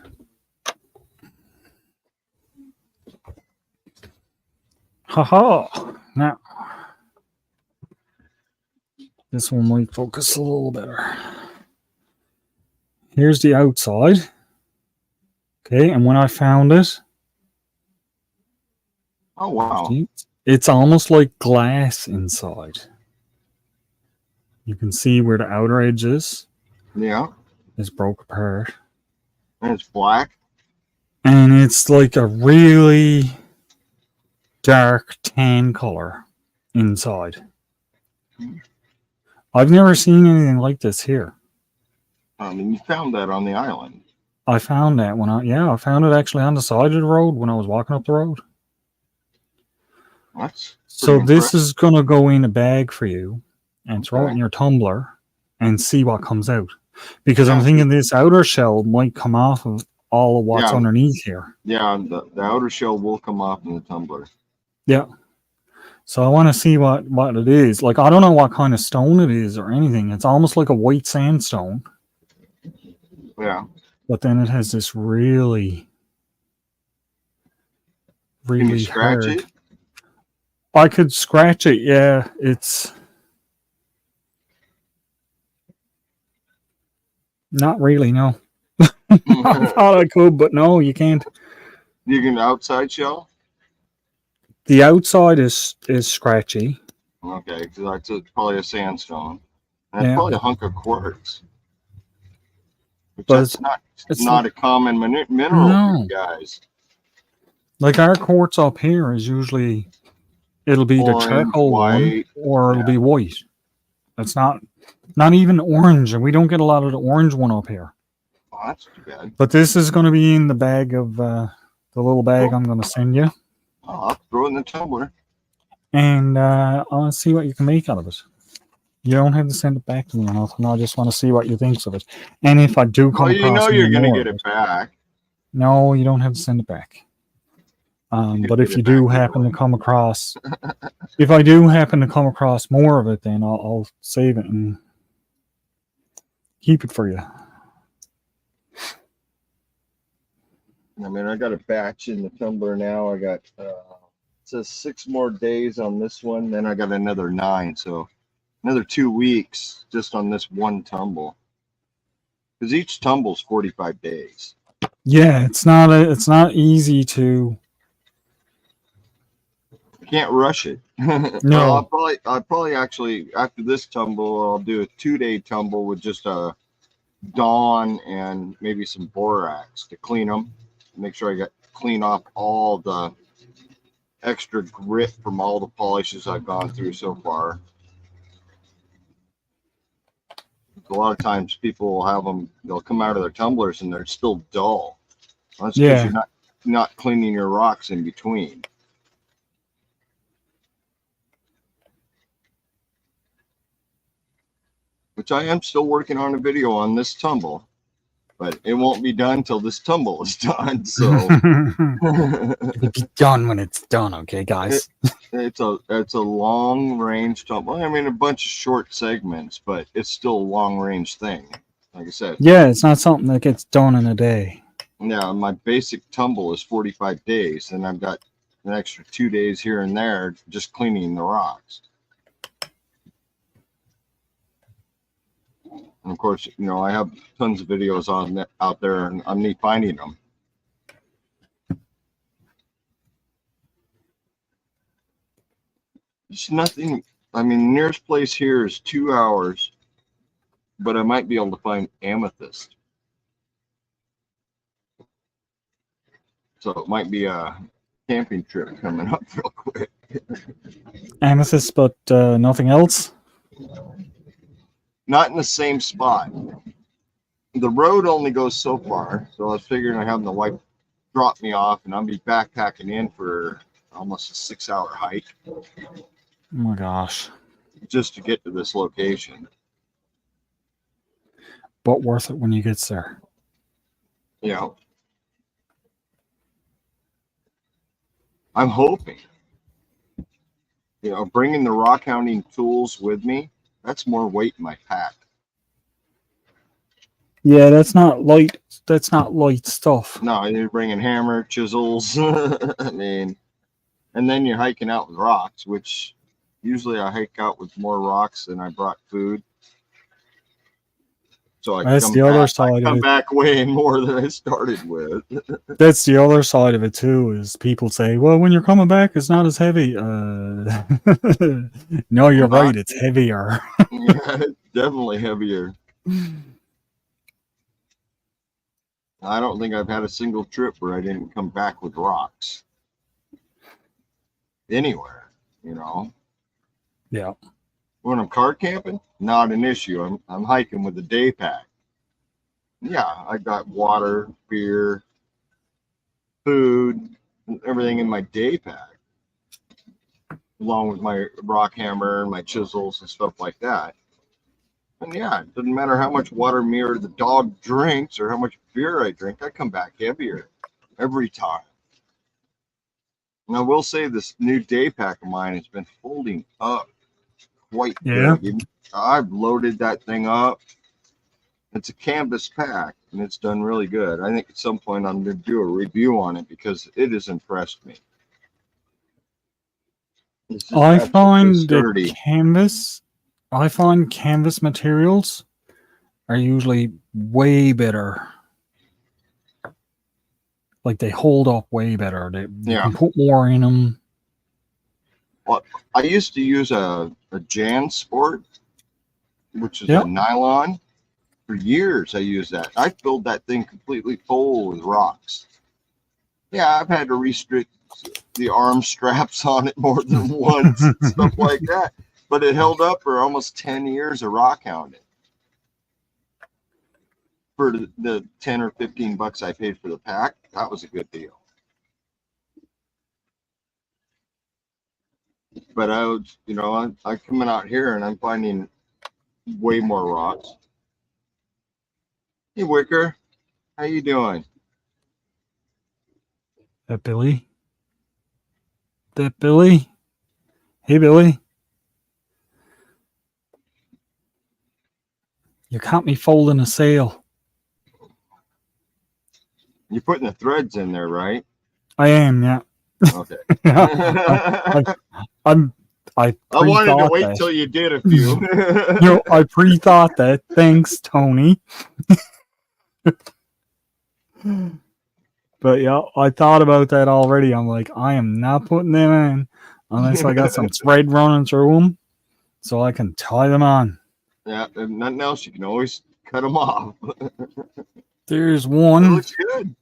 Speaker 1: Haha. Now, this one might focus a little better. Here's the outside. Okay, and when I found it,
Speaker 2: Oh wow!
Speaker 1: it's almost like glass inside. You can see where the outer edge is.
Speaker 2: Yeah.
Speaker 1: It's broke apart.
Speaker 2: And it's black.
Speaker 1: And it's like a really dark tan color inside. I've never seen anything like this here.
Speaker 2: I mean, you found that on the island.
Speaker 1: I found that I found it actually on the side of the road when I was walking up the road.
Speaker 2: That's
Speaker 1: so
Speaker 2: impressive.
Speaker 1: This is going to go in a bag for you and throw it in your tumbler and see what comes out. Because I'm thinking this outer shell might come off of all of what's underneath here.
Speaker 2: Yeah, the outer shell will come off in the tumbler.
Speaker 1: Yeah. So I want to see what it is. Like, I don't know what kind of stone it is or anything. It's almost like a white sandstone.
Speaker 2: Yeah.
Speaker 1: But then it has this really
Speaker 2: Can you scratch it?
Speaker 1: I could scratch it, yeah. It's not really, no. I thought I could, but no, you can't.
Speaker 2: You can outside shell?
Speaker 1: The outside is scratchy.
Speaker 2: Okay, because that's probably a sandstone. And that's probably a hunk of quartz. But it's not a common mineral for you guys.
Speaker 1: Like our quartz up here is usually, it'll be the charcoal one or it'll be white. It's not even orange, and we don't get a lot of the orange one up here.
Speaker 2: Oh, that's too bad.
Speaker 1: But this is going to be in the bag of the little bag I'm going to send you.
Speaker 2: Oh, I'll throw it in the tumbler.
Speaker 1: And I want to see what you can make out of it. You don't have to send it back to me or nothing. I just want to see what you think of it. And if I do come across
Speaker 2: you're going to get it back.
Speaker 1: No, you don't have to send it back. But if you do happen to come across, if I do happen to come across more of it, then I'll save it and keep it for you.
Speaker 2: I mean, I got a batch in the tumbler now. I got says 6 more days on this one. Then I got another 9. So another 2 weeks just on this one tumble. Because each tumble's 45 days.
Speaker 1: Yeah, it's not easy to.
Speaker 2: You can't rush it.
Speaker 1: No.
Speaker 2: Well, I'll probably actually after this tumble, I'll do a 2-day tumble with just a Dawn and maybe some borax to clean them. Make sure I clean off all the extra grit from all the polishes I've gone through so far. A lot of times people will have them, they'll come out of their tumblers and they're still dull. Well, that's because you're not cleaning your rocks in between. Which I am still working on a video on this tumble, but it won't be done till this tumble is done. So
Speaker 1: It'll be done when it's done, okay, guys?
Speaker 2: it's a long range tumble. I mean, a bunch of short segments, but it's still a long range thing. Like I said.
Speaker 1: Yeah, it's not something that gets done in a day.
Speaker 2: Yeah, my basic tumble is 45 days, and I've got an extra 2 days here and there just cleaning the rocks. And of course, I have tons of videos out there, and I'm me finding them. It's nothing. I mean, the nearest place here is 2 hours, but I might be able to find amethyst. So it might be a camping trip coming up real quick.
Speaker 1: Amethyst, but nothing else?
Speaker 2: Not in the same spot. The road only goes so far, so I was figuring I have the wife drop me off, and I'll be backpacking in for almost a 6-hour hike.
Speaker 1: Oh my gosh.
Speaker 2: Just to get to this location.
Speaker 1: But worth it when you get there.
Speaker 2: Yeah. I'm hoping. Bringing the rock hounding tools with me, that's more weight in my pack.
Speaker 1: Yeah, that's not light stuff.
Speaker 2: No, you're bringing hammer, chisels. I mean, and then you're hiking out with rocks, which usually I hike out with more rocks than I brought food. So I come back weighing more than I started with.
Speaker 1: That's the other side of it too, is people say, well, when you're coming back, it's not as heavy. No, you're right. It's heavier.
Speaker 2: Yeah, it's definitely heavier. I don't think I've had a single trip where I didn't come back with rocks. Anywhere,
Speaker 1: Yeah.
Speaker 2: When I'm car camping, not an issue. I'm hiking with a day pack. Yeah, I got water, beer, food, everything in my day pack, along with my rock hammer and my chisels and stuff like that. And yeah, it doesn't matter how much water me or the dog drinks or how much beer I drink, I come back heavier every time. And I will say this new day pack of mine has been holding up quite good. I've loaded that thing up. It's a canvas pack, and it's done really good. I think at some point I'm going to do a review on it because it has impressed me.
Speaker 1: I find canvas materials are usually way better. Like they hold up way better. You can put more in them.
Speaker 2: Well, I used to use a Jan Sport, which is a nylon. For years I used that. I filled that thing completely full with rocks. Yeah, I've had to restrict the arm straps on it more than once and stuff like that. But it held up for almost 10 years of rock hounding. For the 10 or 15 bucks I paid for the pack, that was a good deal. But I was, I'm coming out here and I'm finding way more rocks. Hey, Wicker, how you doing?
Speaker 1: That Billy? Hey, Billy. You caught me folding a sail.
Speaker 2: You're putting the threads in there, right?
Speaker 1: I am, yeah.
Speaker 2: Okay.
Speaker 1: I, I
Speaker 2: wanted to
Speaker 1: pre-thought
Speaker 2: wait
Speaker 1: that.
Speaker 2: till you did a few.
Speaker 1: I pre-thought that. Thanks, Tony. But yeah, I thought about that already. I'm like, I am not putting them in unless I got some thread running through them so I can tie them on.
Speaker 2: Yeah, if nothing else, you can always cut them off.
Speaker 1: There's
Speaker 2: It
Speaker 1: one.
Speaker 2: looks good.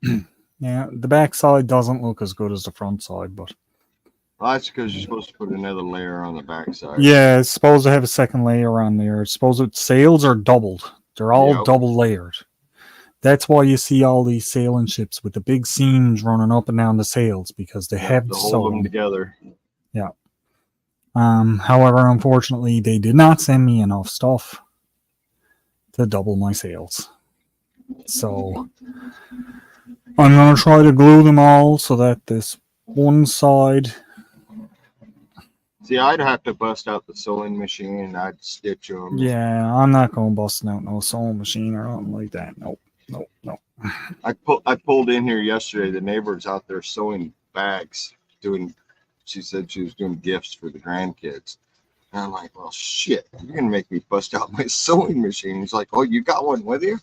Speaker 1: Yeah, the back side doesn't look as good as the front side, but
Speaker 2: Well, that's because you're supposed to put another layer on the back side.
Speaker 1: yeah, it's supposed to have a second layer on there. It's supposed to, sails are doubled. They're all
Speaker 2: Yep.
Speaker 1: double layered. That's why you see all these sailing ships with the big seams running up and down the sails because they have
Speaker 2: to
Speaker 1: to
Speaker 2: hold
Speaker 1: sew
Speaker 2: them
Speaker 1: them.
Speaker 2: together.
Speaker 1: Yeah. However, unfortunately, they did not send me enough stuff to double my sails. So I'm going to try to glue them all so that this one side.
Speaker 2: See, I'd have to bust out the sewing machine and I'd stitch them.
Speaker 1: Yeah, I'm not going busting out no sewing machine or nothing like that. Nope.
Speaker 2: I pulled in here yesterday. The neighbor's out there sewing bags, she said she was doing gifts for the grandkids. And I'm like, well, shit, you're going to make me bust out my sewing machine. He's like, oh, you got one with you?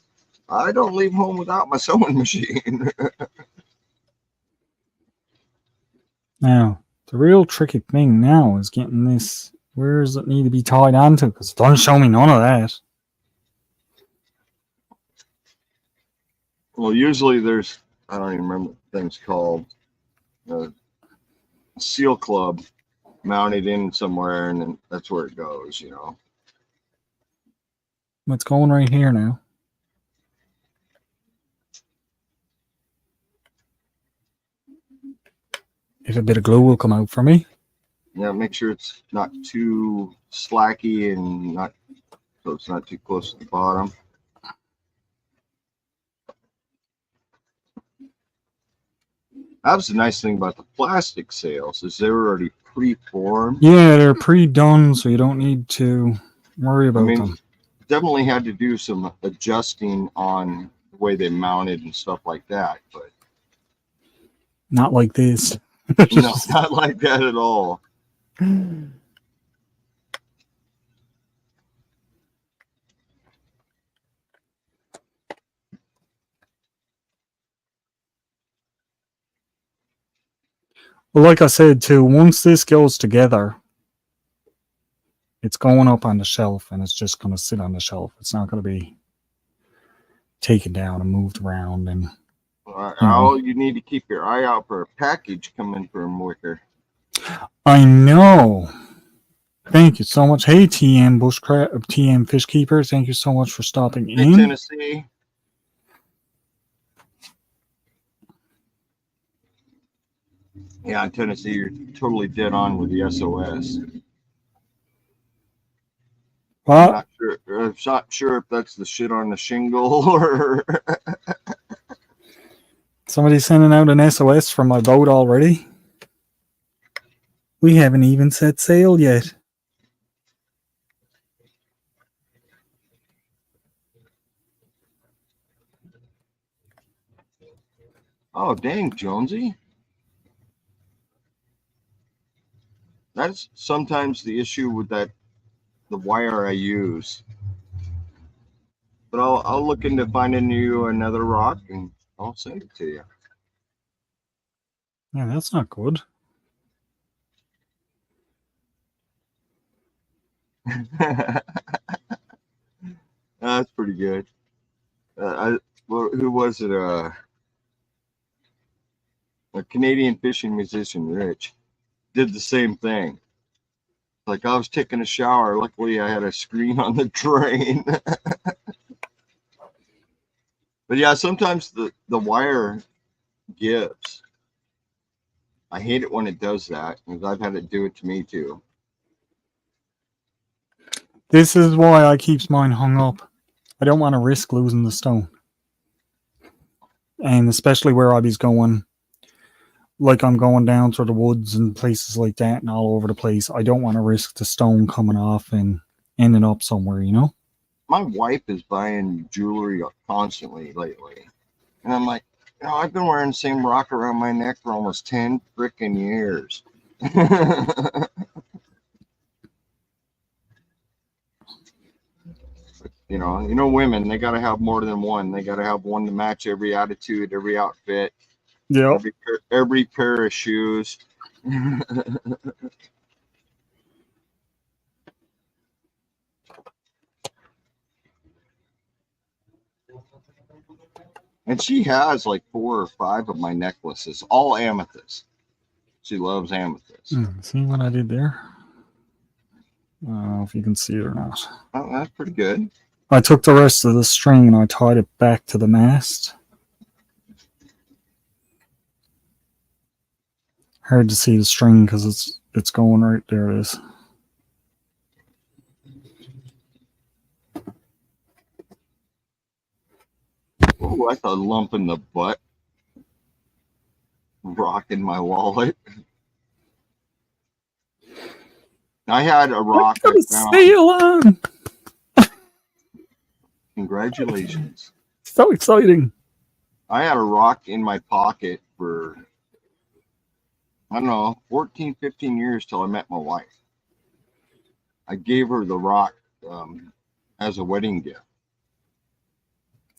Speaker 2: I don't leave home without my sewing machine.
Speaker 1: Now, the real tricky thing now is getting this. Where does it need to be tied onto? Because it doesn't show me none of that.
Speaker 2: Well, usually there's, I don't even remember what the thing's called, a seal club mounted in somewhere, and then that's where it goes, you know.
Speaker 1: It's going right here now. If a bit of glue will come out for me.
Speaker 2: Yeah, make sure it's not too slacky and not so it's not too close to the bottom. That was the nice thing about the plastic sails is they were already pre-formed.
Speaker 1: Yeah, they're pre-done, so you don't need to worry about them.
Speaker 2: Definitely had to do some adjusting on the way they mounted and stuff like that, but
Speaker 1: not like this.
Speaker 2: No, not like that at all.
Speaker 1: Well, like I said too, once this goes together, it's going up on the shelf and it's just going to sit on the shelf. It's not going to be taken down and moved around. And
Speaker 2: you need to keep your eye out for a package coming from Wicker.
Speaker 1: I know. Thank you so much. Hey, TM Bushcraft, TM Fishkeeper. Thank you so much for stopping in.
Speaker 2: Tennessee. Yeah, in Tennessee, you're totally dead on with the SOS.
Speaker 1: What?
Speaker 2: I'm not sure if that's the shit on the shingle or.
Speaker 1: Somebody sending out an SOS from my boat already? We haven't even set sail yet.
Speaker 2: Oh, dang, Jonesy. That's sometimes the issue with the wire I use. But I'll look into finding you another rock and I'll send it to you.
Speaker 1: Yeah, that's not good.
Speaker 2: That's pretty good. Who was it? A Canadian fishing musician, Rich, did the same thing. Like I was taking a shower. Luckily, I had a screen on the drain. But yeah, sometimes the wire gives. I hate it when it does that because I've had it do it to me too.
Speaker 1: This is why I keep mine hung up. I don't want to risk losing the stone. And especially where I was going, like I'm going down through the woods and places like that and all over the place. I don't want to risk the stone coming off and ending up somewhere, you know?
Speaker 2: My wife is buying jewelry constantly lately. And I'm like, You know, I've been wearing the same rock around my neck for almost 10 freaking years. You know, women, they got to have more than one. They got to have one to match every attitude, every outfit,
Speaker 1: Yep.
Speaker 2: every pair of shoes. And she has like 4 or 5 of my necklaces, all amethyst. She loves amethyst.
Speaker 1: See what I did there? I don't know if you can see it or not.
Speaker 2: Oh, that's pretty good.
Speaker 1: I took the rest of the string and I tied it back to the mast. Hard to see the string because it's going right there. It is.
Speaker 2: Oh, that's a lump in the butt. Rocking my wallet. I had a rock
Speaker 1: I
Speaker 2: I
Speaker 1: got a
Speaker 2: found.
Speaker 1: sail on.
Speaker 2: Congratulations.
Speaker 1: So exciting.
Speaker 2: I had a rock in my pocket for, I don't know, 14, 15 years till I met my wife. I gave her the rock as a wedding gift.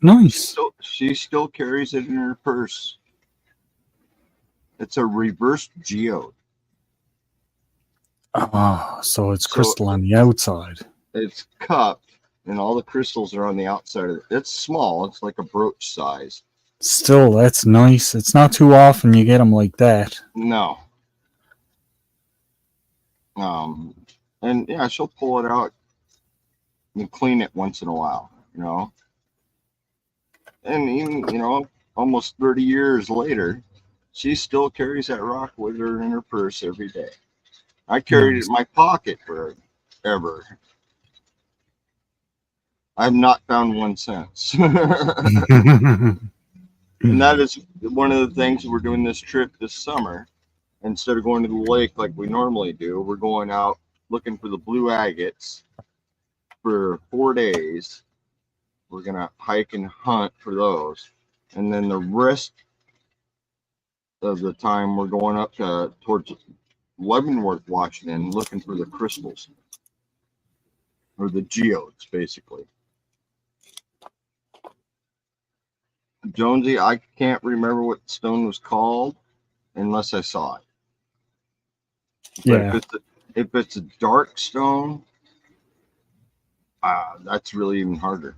Speaker 1: Nice.
Speaker 2: She still carries it in her purse. It's a reverse geode.
Speaker 1: Ah, so it's crystal on the outside.
Speaker 2: It's cupped, and all the crystals are on the outside of it. It's small. It's like a brooch size.
Speaker 1: Still, that's nice. It's not too often you get them like that.
Speaker 2: No. And yeah, she'll pull it out and clean it once in a while, you know. And even, you know, almost 30 years later, she still carries that rock with her in her purse every day. I carried it in my pocket forever. I've not found one since. And that is one of the things we're doing this trip this summer. Instead of going to the lake like we normally do, we're going out looking for the blue agates for 4 days. We're going to hike and hunt for those. And then the rest of the time, we're going up towards Leavenworth, Washington, looking for the crystals. Or the geodes, basically. Jonesy, I can't remember what the stone was called unless I saw it. But
Speaker 1: Yeah.
Speaker 2: if it's a dark stone, that's really even harder.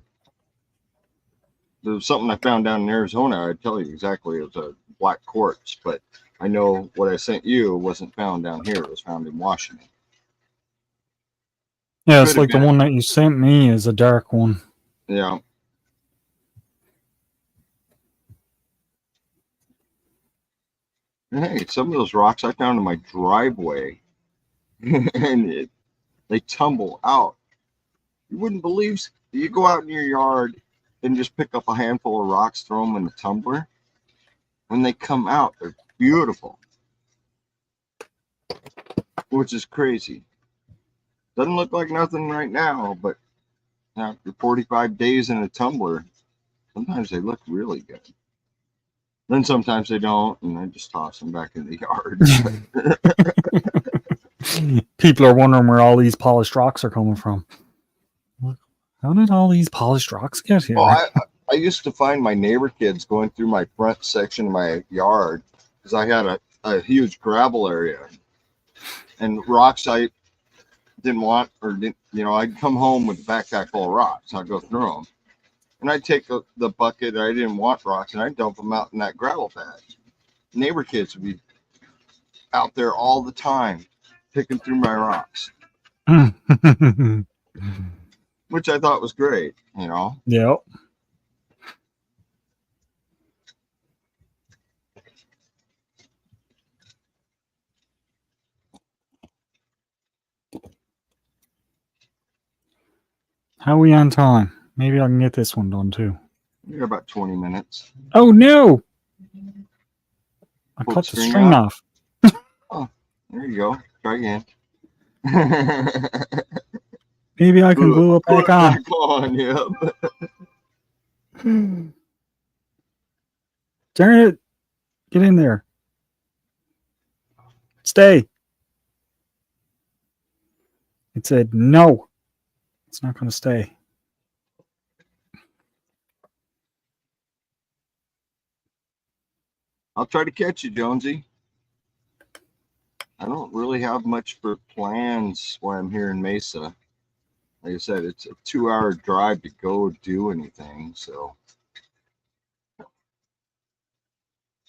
Speaker 2: There was something I found down in Arizona. I'd tell you exactly. It was a black quartz, but I know what I sent you wasn't found down here. It was found in Washington.
Speaker 1: Yeah, it's like the one that you sent me is a dark one.
Speaker 2: Yeah. And hey, some of those rocks I found in my driveway, and they tumble out. You wouldn't believe. You go out in your yard and just pick up a handful of rocks, throw them in the tumbler. When they come out, they're beautiful, which is crazy. Doesn't look like nothing right now, but after 45 days in a tumbler, sometimes they look really good. Then sometimes they don't, and I just toss them back in the yard.
Speaker 1: People are wondering where all these polished rocks are coming from. How did all these polished rocks get here?
Speaker 2: Well, I used to find my neighbor kids going through my front section of my yard because I had a huge gravel area and rocks I didn't want, or didn't, you know, I'd come home with a backpack full of rocks. I'd go through them. And I'd take the bucket I didn't want rocks and I'd dump them out in that gravel patch. Neighbor kids would be out there all the time picking through my rocks, which I thought was great, you know.
Speaker 1: Yep. How are we on time? Maybe I can get this one done too.
Speaker 2: You're about 20 minutes.
Speaker 1: Oh no! I cut the string off.
Speaker 2: Oh, there you go. Try again.
Speaker 1: Maybe I can glue it back on.
Speaker 2: Yep.
Speaker 1: Turn it. Get in there. Stay. It said no. It's not going to stay.
Speaker 2: I'll try to catch you, Jonesy. I don't really have much for plans while I'm here in Mesa. Like I said, it's a 2-hour drive to go do anything. So,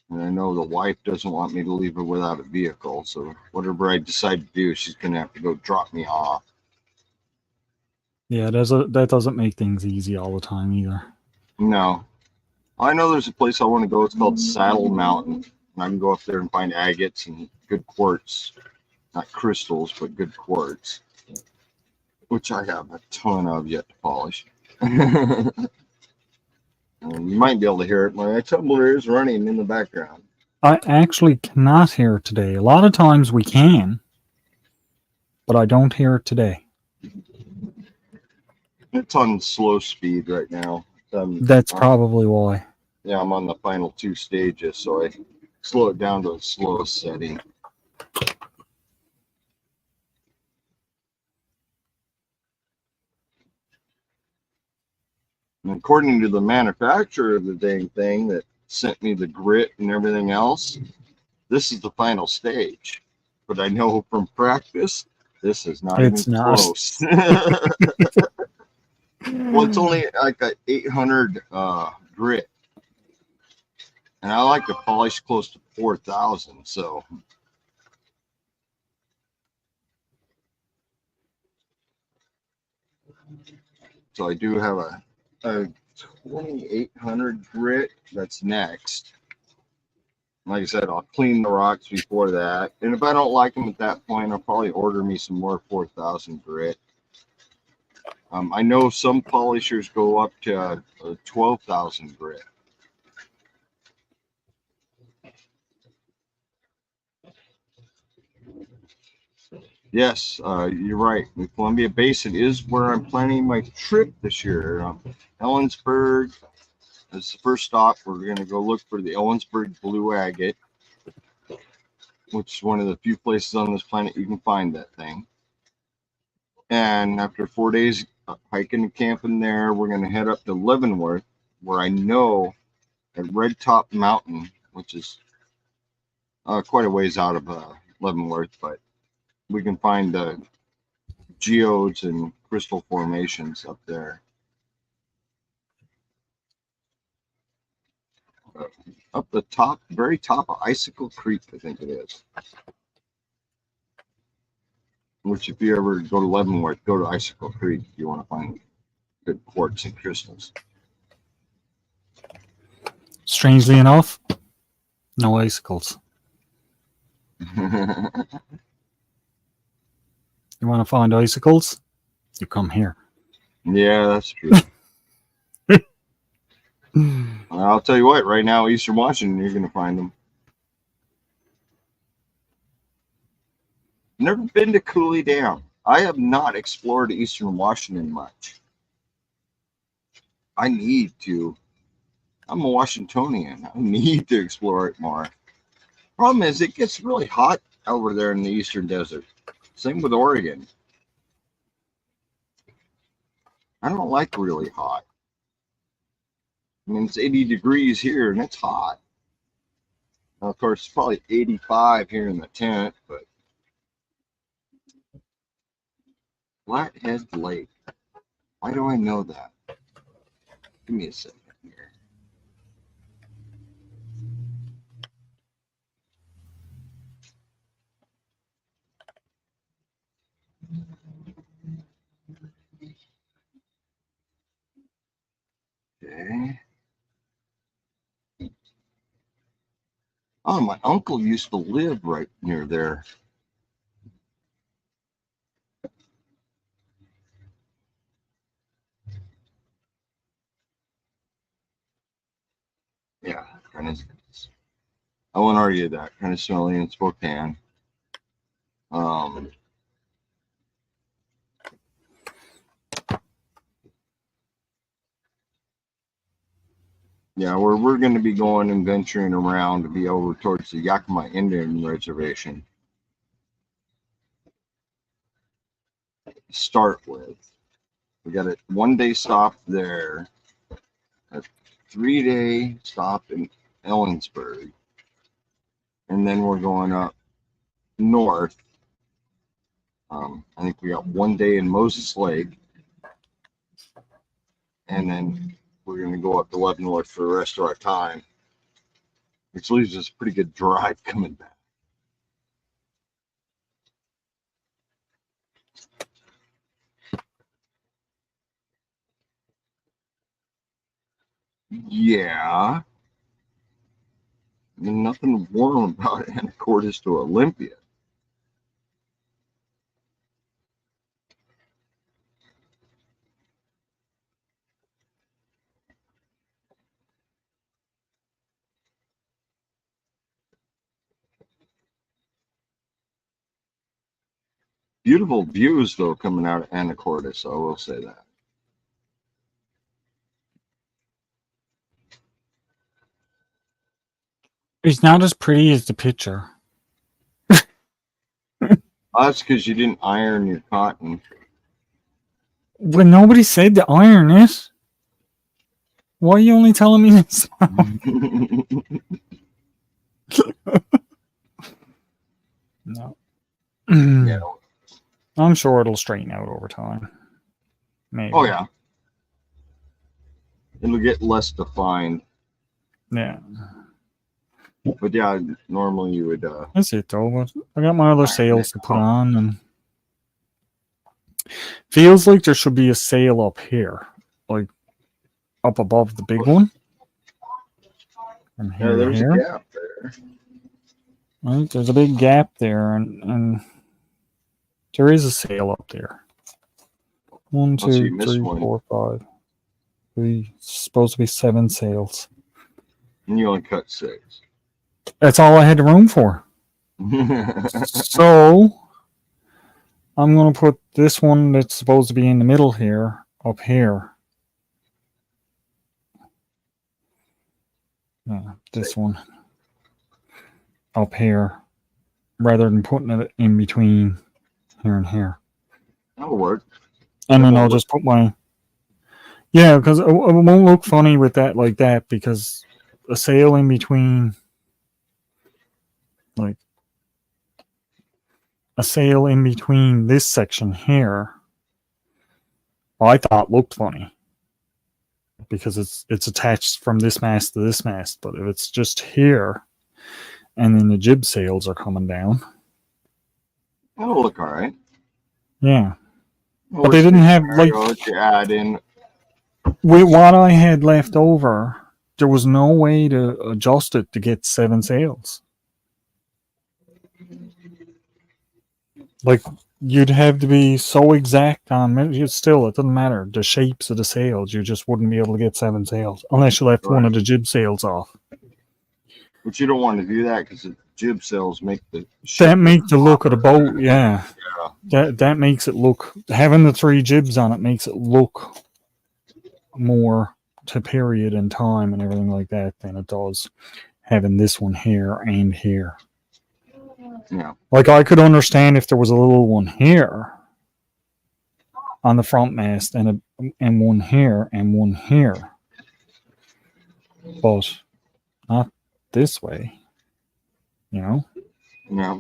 Speaker 2: and I know the wife doesn't want me to leave her without a vehicle. So whatever I decide to do, she's going to have to go drop me off.
Speaker 1: Yeah, that doesn't make things easy all the time either.
Speaker 2: No. I know there's a place I want to go. It's called Saddle Mountain. And I can go up there and find agates and good quartz. Not crystals, but good quartz. Which I have a ton of yet to polish. And you might be able to hear it. My tumbler is running in the background.
Speaker 1: I actually cannot hear it today. A lot of times we can, but I don't hear it today.
Speaker 2: It's on slow speed right now.
Speaker 1: That's probably why.
Speaker 2: Yeah, I'm on the final 2 stages, so I slow it down to the slowest setting. And according to the manufacturer of the dang thing that sent me the grit and everything else, this is the final stage. But I know from practice, this is not
Speaker 1: It's
Speaker 2: even
Speaker 1: not.
Speaker 2: close. Well, it's only like a 800 grit. And I like to polish close to 4,000, so. So I do have a 2,800 grit that's next. Like I said, I'll clean the rocks before that. And if I don't like them at that point, I'll probably order me some more 4,000 grit. I know some polishers go up to 12,000 grit. Yes, you're right. The Columbia Basin is where I'm planning my trip this year. Ellensburg is the first stop. We're going to go look for the Ellensburg blue agate, which is one of the few places on this planet you can find that thing. And after 4 days hiking and camping there, we're going to head up to Leavenworth, where I know at Red Top Mountain, which is quite a ways out of Leavenworth, but we can find the geodes and crystal formations up there. Up the top, very top of Icicle Creek, I think it is. Which, if you ever go to Leavenworth, go to Icicle Creek if you want to find good quartz and crystals.
Speaker 1: Strangely enough, no icicles. You want to find icicles? You come here.
Speaker 2: Yeah, that's true. I'll tell you what, right now, Eastern Washington, you're going to find them. Never been to Cooley Dam. I have not explored Eastern Washington much. I need to. I'm a Washingtonian. I need to explore it more. Problem is, it gets really hot over there in the Eastern Desert. Same with Oregon. I don't like really hot. I mean, it's 80 degrees here and it's hot. Now, of course, it's probably 85 here in the tent, but Flathead Lake. Why do I know that? Give me a second here. Okay. Oh, my uncle used to live right near there. Yeah, kind of. I won't argue that. Kind of smelly in Spokane. Yeah, we're going to be going and venturing around to be over towards the Yakima Indian Reservation. Start with. We got a 1-day stop there, a 3-day stop in Ellensburg, and then we're going up north. I think we got 1 day in Moses Lake, and then we're going to go up to Leavenworth for the rest of our time, which leaves us a pretty good drive coming back. Yeah. Nothing warm about Anacortes to Olympia. Beautiful views, though, coming out of Anacortes, I will say that.
Speaker 1: It's not as pretty as the picture.
Speaker 2: That's because you didn't iron your cotton.
Speaker 1: When nobody said to iron it, why are you only telling me this? No.
Speaker 2: Yeah.
Speaker 1: I'm sure it'll straighten out over time. Maybe.
Speaker 2: Oh, yeah. It'll get less defined.
Speaker 1: Yeah.
Speaker 2: But yeah, normally you would.
Speaker 1: That's it though. But I got my other sails to put on, and feels like there should be a sail up here, like up above the big one. From here
Speaker 2: Yeah,
Speaker 1: to
Speaker 2: there's
Speaker 1: here.
Speaker 2: a gap there.
Speaker 1: Right, there's a big gap there, and there is a sail up there. 1,
Speaker 2: Unless you
Speaker 1: 2,
Speaker 2: missed
Speaker 1: 3,
Speaker 2: one.
Speaker 1: 4, 5. It's supposed to be 7 sails.
Speaker 2: And you only cut 6.
Speaker 1: That's all I had the room for. So I'm going to put this one that's supposed to be in the middle here up here. This one up here, rather than putting it in between here and here.
Speaker 2: That'll work.
Speaker 1: And then I'll just put my... Yeah, because it won't look funny with that like that, because a sail in between... Like... A sail in between this section here, I thought looked funny. Because it's attached from this mast to this mast. But if it's just here, and then the jib sails are coming down...
Speaker 2: That'll look all right.
Speaker 1: Yeah. But they didn't have, like...
Speaker 2: You add in.
Speaker 1: With what I had left over, there was no way to adjust it to get 7 sails. Like, you'd have to be so exact on... Still, it doesn't matter. The shapes of the sails, you just wouldn't be able to get 7 sails. Unless you left one of the jib sails off.
Speaker 2: But you don't want to do that because the jib sails make the...
Speaker 1: That makes the look of the boat, yeah. That makes it look... Having the 3 jibs on it makes it look more to period and time and everything like that than it does having this one here and here.
Speaker 2: Yeah.
Speaker 1: Like, I could understand if there was a little one here on the front mast and one here and one here. But not this way. You know?
Speaker 2: Yeah.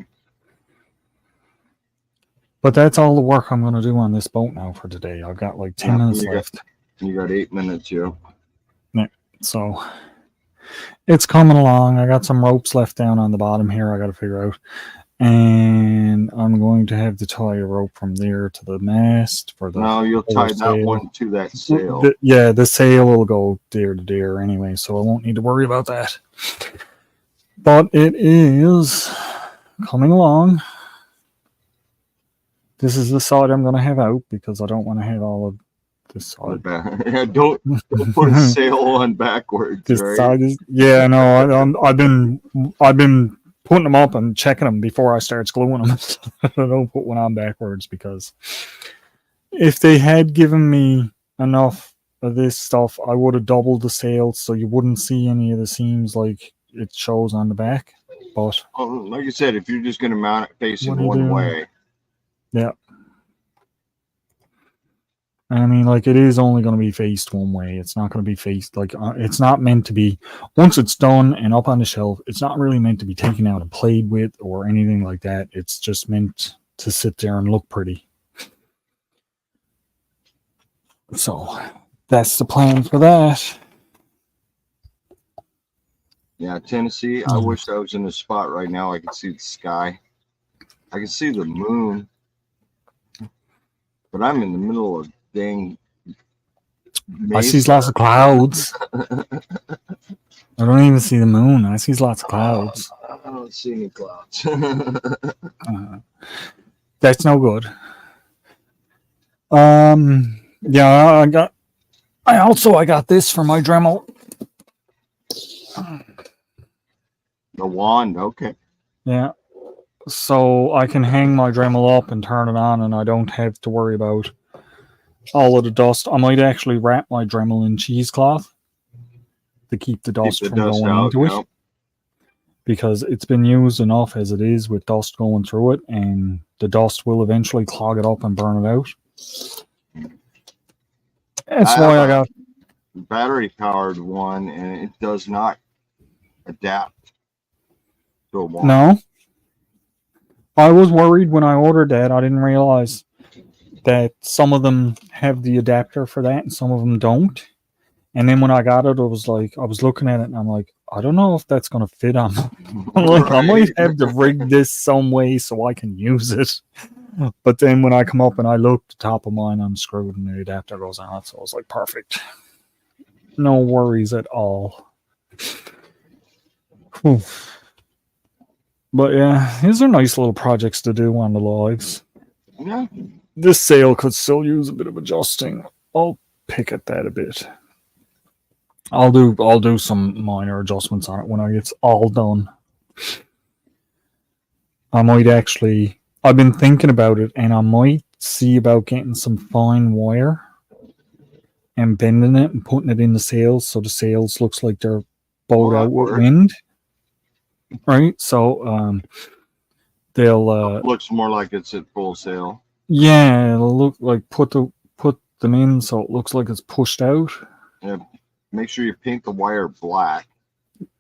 Speaker 1: But that's all the work I'm going to do on this boat now for today. I've got like 10 minutes left.
Speaker 2: You got 8 minutes, yo.
Speaker 1: Yeah, so it's coming along. I got some ropes left down on the bottom here I got to figure out. And I'm going to have to tie a rope from there to the mast for the...
Speaker 2: No, you'll tie that one to that sail.
Speaker 1: The sail will go there to there anyway, so I won't need to worry about that. But it is coming along. This is the side I'm going to have out because I don't want to have all of this side.
Speaker 2: Yeah, don't put a sail on backwards.
Speaker 1: This
Speaker 2: right?
Speaker 1: side is... Yeah, no, I've been putting them up and checking them before I start gluing them. I don't put one on backwards because if they had given me enough of this stuff, I would have doubled the sails so you wouldn't see any of the seams like it shows on the back. But
Speaker 2: like you said, if you're just going to mount it facing
Speaker 1: what do you
Speaker 2: one
Speaker 1: do?
Speaker 2: way,
Speaker 1: Yeah. I mean, like, it is only going to be faced one way. It's not going to be faced, like, it's not meant to be, once it's done and up on the shelf, it's not really meant to be taken out and played with or anything like that. It's just meant to sit there and look pretty. So, that's the plan for that.
Speaker 2: yeah, Tennessee. I wish I was in the spot right now. I could see the sky. I can see the moon. But I'm in the middle of dang
Speaker 1: I see lots of clouds. I don't even see the moon. I see lots of clouds.
Speaker 2: I don't see any clouds.
Speaker 1: That's no good. Yeah, I got this for my Dremel.
Speaker 2: The wand, okay.
Speaker 1: Yeah. So I can hang my Dremel up and turn it on, and I don't have to worry about all of the dust. I might actually wrap my Dremel in cheesecloth to keep the dust from going into it, because it's been used enough as it is with dust going through it, and the dust will eventually clog it up and burn it out. That's why I got
Speaker 2: battery powered one, and it does not adapt to a wand.
Speaker 1: No. I was worried when I ordered that. I didn't realize that some of them have the adapter for that and some of them don't. And then when I got it, I was looking at it and I'm like, I don't know if that's going to fit on. I'm like, right. I might have to rig this some way so I can use it. But then when I come up and I look, the top of mine unscrewed and the adapter goes on. So I was like, perfect. No worries at all. Whew. But yeah, these are nice little projects to do on the lives.
Speaker 2: Yeah.
Speaker 1: This sail could still use a bit of adjusting. I'll pick at that a bit. I'll do some minor adjustments on it when it's all done. I might actually, I've been thinking about it, and I might see about getting some fine wire and bending it and putting it in the sails so the sails looks like they're bowed out with wind. Right, so they'll
Speaker 2: looks more like it's at full sail.
Speaker 1: Yeah, it'll look like put them in so it looks like it's pushed out.
Speaker 2: Yeah, make sure you paint the wire black.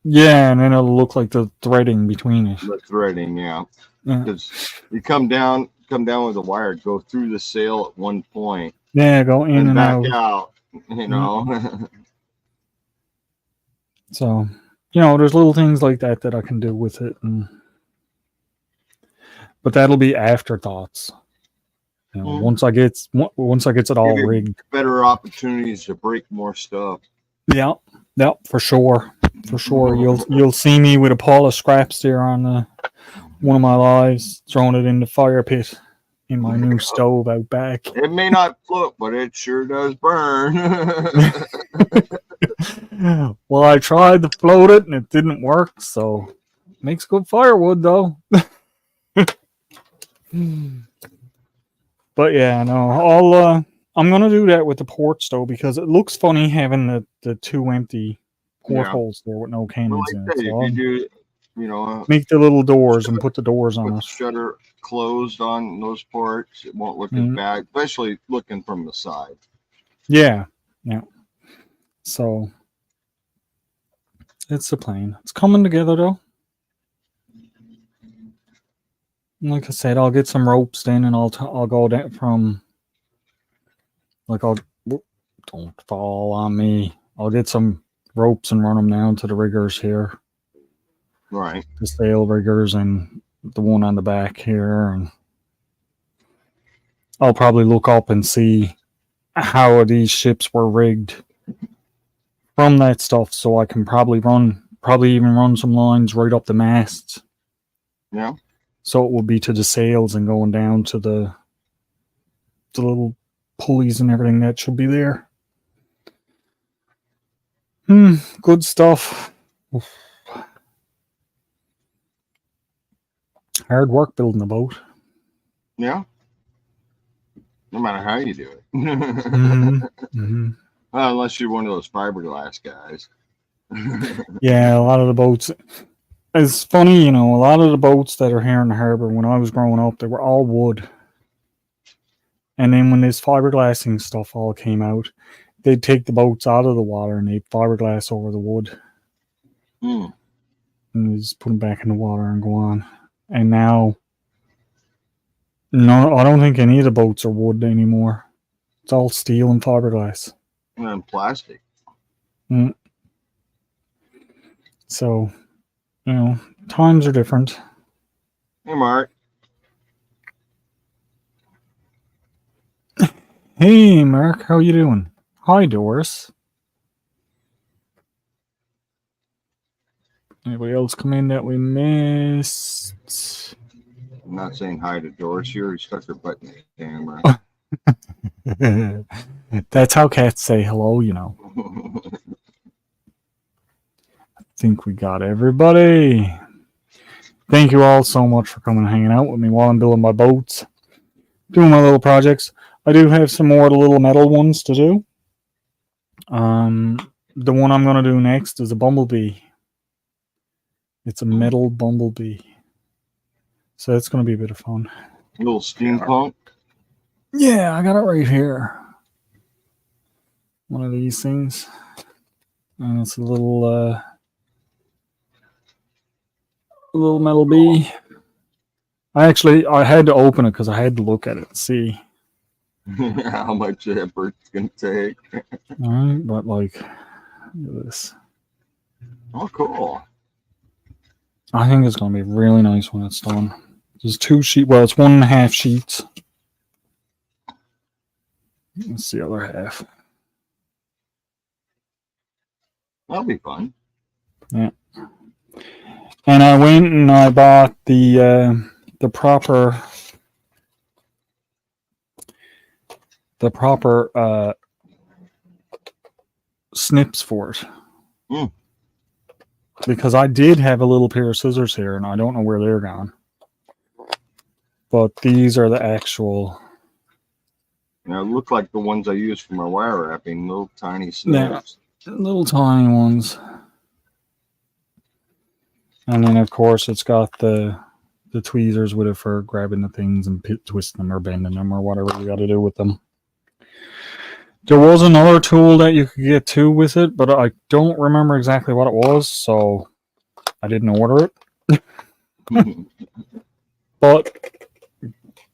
Speaker 1: Yeah, and then it'll look like the threading between it.
Speaker 2: The threading, yeah. Because you come down with the wire, go through the sail at one point.
Speaker 1: Yeah, go in and
Speaker 2: back out. You know.
Speaker 1: So. There's little things like that I can do with it, but that'll be afterthoughts. Once I get it all rigged,
Speaker 2: better opportunities to break more stuff.
Speaker 1: Yeah, for sure. You'll see me with a pile of scraps there on one of my lives, throwing it in the fire pit in my new stove out back.
Speaker 2: It may not float, but it sure does burn.
Speaker 1: Well, I tried to float it and it didn't work, so it makes good firewood though. But yeah, no, I'm gonna do that with the ports though, because it looks funny having the two empty portholes there with no cannons in it. So
Speaker 2: if you do,
Speaker 1: make the little doors and put the doors on it.
Speaker 2: Shutter closed on those ports, it won't look as bad, especially looking from the side.
Speaker 1: Yeah. So it's the plan. It's coming together though. Like I said, I'll get some ropes then, and I'll go down from. Don't fall on me. I'll get some ropes and run them down to the riggers here.
Speaker 2: Right.
Speaker 1: The sail riggers and the one on the back here, and I'll probably look up and see how these ships were rigged from that stuff, so I can probably even run some lines right up the masts.
Speaker 2: Yeah.
Speaker 1: So it will be to the sails and going down to the little pulleys and everything that should be there. Good stuff. Oof. Hard work building a boat.
Speaker 2: Yeah. No matter how you do it. Unless you're one of those fiberglass guys.
Speaker 1: Yeah, a lot of the boats. It's funny, you know, a lot of the boats that are here in the harbor, when I was growing up, they were all wood. And then when this fiberglassing stuff all came out, they'd take the boats out of the water and they'd fiberglass over the wood.
Speaker 2: Mm.
Speaker 1: And just put them back in the water and go on. And now, no, I don't think any of the boats are wood anymore. It's all steel and fiberglass.
Speaker 2: And plastic.
Speaker 1: Mm. So, you know, times are different.
Speaker 2: Hey, Mark.
Speaker 1: Hey, Mark, how you doing? Hi, Doris. Anybody else come in that we missed?
Speaker 2: I'm not saying hi to Doris. She already stuck her butt in the camera.
Speaker 1: That's how cats say hello, you know. I think we got everybody. Thank you all so much for coming and hanging out with me while I'm building my boats, doing my little projects. I do have some more of the little metal ones to do. The one I'm going to do next is a bumblebee. It's a metal bumblebee. So it's going to be a bit of fun.
Speaker 2: A little steampunk.
Speaker 1: Yeah, I got it right here. One of these things. And it's a little metal bee. I had to open it because I had to look at it and see.
Speaker 2: How much effort it's going to take.
Speaker 1: All right, but like, look at this.
Speaker 2: Oh, cool.
Speaker 1: I think it's going to be really nice when it's done. There's 2 sheets. Well, it's 1.5 sheets. That's the other half.
Speaker 2: That'll be fun.
Speaker 1: Yeah. And I went and I bought the proper snips for it.
Speaker 2: Mm.
Speaker 1: Because I did have a little pair of scissors here, and I don't know where they're gone. But these are the actual.
Speaker 2: It look like the ones I use for my wire wrapping, little tiny snips.
Speaker 1: Yeah, little tiny ones. And then, of course, it's got the tweezers with it for grabbing the things and twisting them or bending them or whatever you got to do with them. There was another tool that you could get too with it, but I don't remember exactly what it was, so I didn't order it. But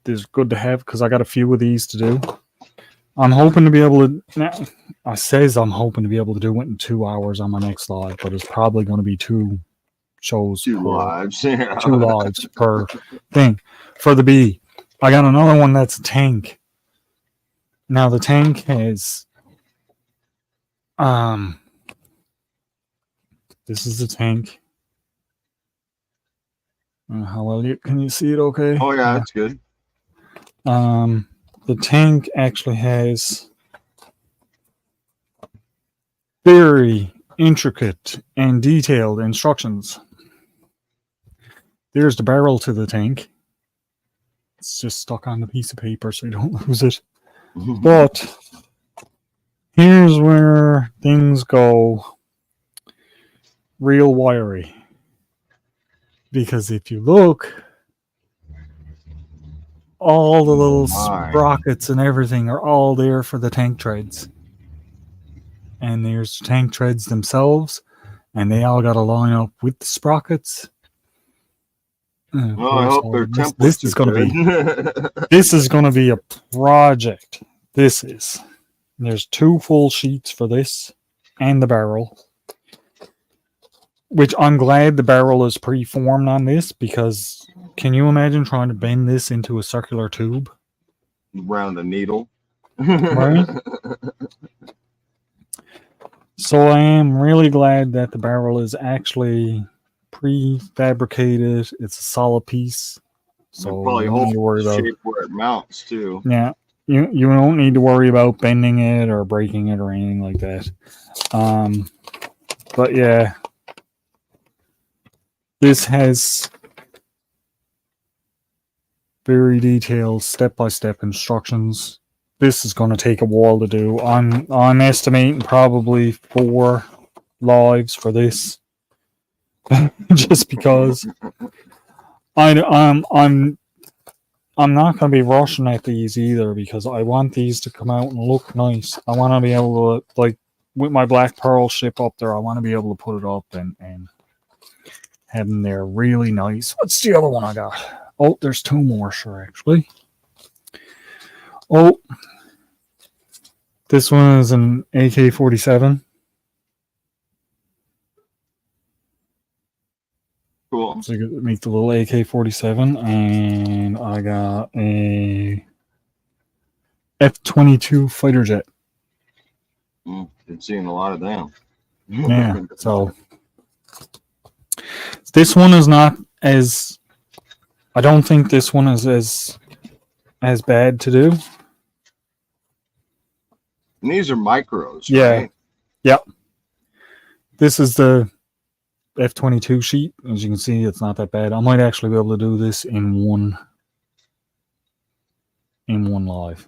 Speaker 1: it's good to have because I got a few of these to do. I'm hoping to be able to. I'm hoping to be able to do it in 2 hours on my next live, but it's probably going to be 2 shows.
Speaker 2: 2 lives. Yeah.
Speaker 1: 2 lives per thing. For the bee, I got another one that's a tank. Now the tank has. This is the tank. How well can you see it? Okay.
Speaker 2: Oh yeah, that's good.
Speaker 1: The tank actually has very intricate and detailed instructions. There's the barrel to the tank. It's just stuck on the piece of paper so you don't lose it. But here's where things go real wiry. Because if you look, all the little sprockets and everything are all there for the tank treads. And there's tank treads themselves, and they all got to line up with the sprockets.
Speaker 2: Well, I hope their templates
Speaker 1: this is going to be this is going to be a project. There's 2 full sheets for this and the barrel, which I'm glad the barrel is pre-formed on this, because can you imagine trying to bend this into a circular tube
Speaker 2: around a needle?
Speaker 1: Right. So I am really glad that the barrel is actually prefabricated. It's a solid piece, so
Speaker 2: probably
Speaker 1: you don't need to worry about
Speaker 2: shape where it mounts too.
Speaker 1: Yeah, you don't need to worry about bending it or breaking it or anything like that. But yeah, this has very detailed step-by-step instructions this is going to take a while to do. I'm estimating probably 4 lives for this, just because I'm not going to be rushing at these either, because I want these to come out and look nice. I want to be able to, like, with my black pearl ship up there, I want to be able to put it up and have them there really nice. What's the other one I got? Oh, there's 2 more, sure, actually. Oh, this one is an AK-47.
Speaker 2: Cool.
Speaker 1: So you can make the little AK-47, and I got a F-22 fighter jet.
Speaker 2: Been seeing a lot of them.
Speaker 1: Yeah, so this one is not as, I don't think this one is as bad to do.
Speaker 2: And these are micros,
Speaker 1: Yeah.
Speaker 2: right?
Speaker 1: Yep. This is the F-22 sheet. As you can see, it's not that bad. I might actually be able to do this in one live,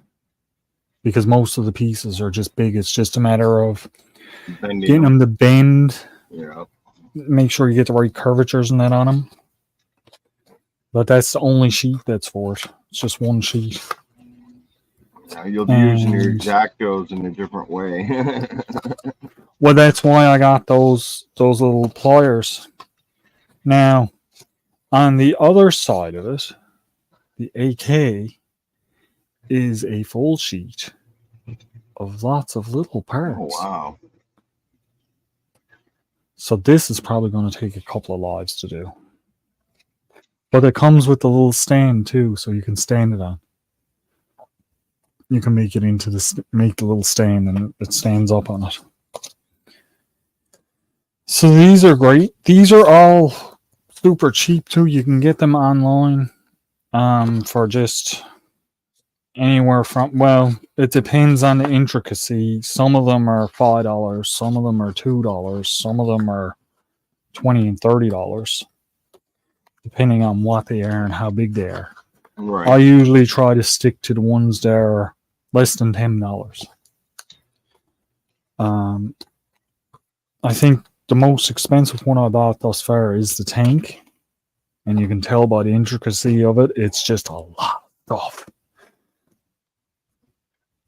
Speaker 1: because most of the pieces are just big. It's just a matter of getting them to bend.
Speaker 2: Yeah.
Speaker 1: Make sure you get the right curvatures and that on them. But that's the only sheet that's for it. It's just one sheet.
Speaker 2: Yeah, you'll be using your X-Actos in a different way.
Speaker 1: Well, that's why I got those little pliers. Now, on the other side of it, the AK is a full sheet of lots of little parts.
Speaker 2: Oh, wow.
Speaker 1: So this is probably going to take a couple of lives to do. But it comes with the little stand too, so you can stand it on. You can make it into this, make the little stand, and it stands up on it. So these are great. These are all super cheap too. You can get them online for just anywhere from, well, it depends on the intricacy. Some of them are $5, some of them are $2, some of them are $20 and $30, depending on what they are and how big they are.
Speaker 2: Right.
Speaker 1: I usually try to stick to the ones that are less than $10. I think the most expensive one I bought thus far is the tank, and you can tell by the intricacy of it, it's just a lot of stuff.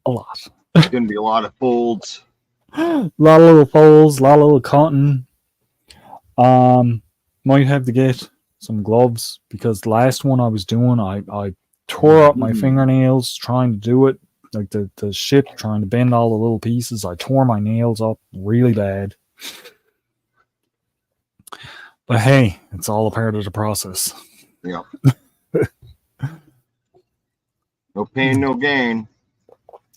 Speaker 1: A lot.
Speaker 2: There's going to be a lot of folds.
Speaker 1: A lot of little folds, a lot of little cotton. Might have to get some gloves, because the last one I was doing, I tore up my fingernails trying to do it. Like the ship, trying to bend all the little pieces. I tore my nails up really bad. But hey, it's all a part of the process.
Speaker 2: Yeah. No pain, no gain.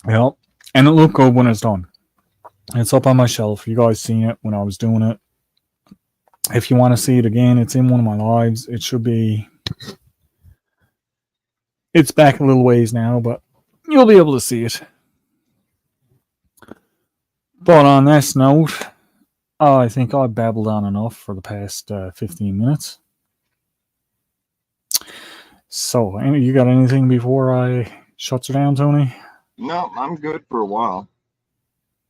Speaker 1: Yep. And it looked good when it's done. It's up on my shelf. You guys seen it when I was doing it. If you want to see it again, it's in one of my lives. It should be... It's back a little ways now, but you'll be able to see it. But on this note, I think I've babbled on enough for the past 15 minutes. So, you got anything before I shut you down, Tony?
Speaker 2: No, I'm good for a while.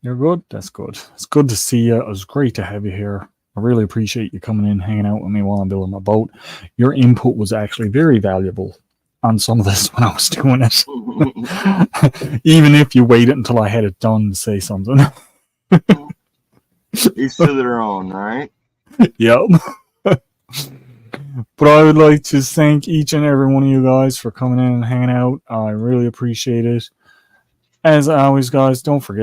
Speaker 1: You're good? That's good. It's good to see you. It was great to have you here. I really appreciate you coming in, hanging out with me while I'm building my boat. Your input was actually very valuable on some of this when I was doing it. Even if you waited until I had it done to say something.
Speaker 2: Each to their own, right?
Speaker 1: Yep. But I would like to thank each and every one of you guys for coming in and hanging out. I really appreciate it. As always, guys, don't forget,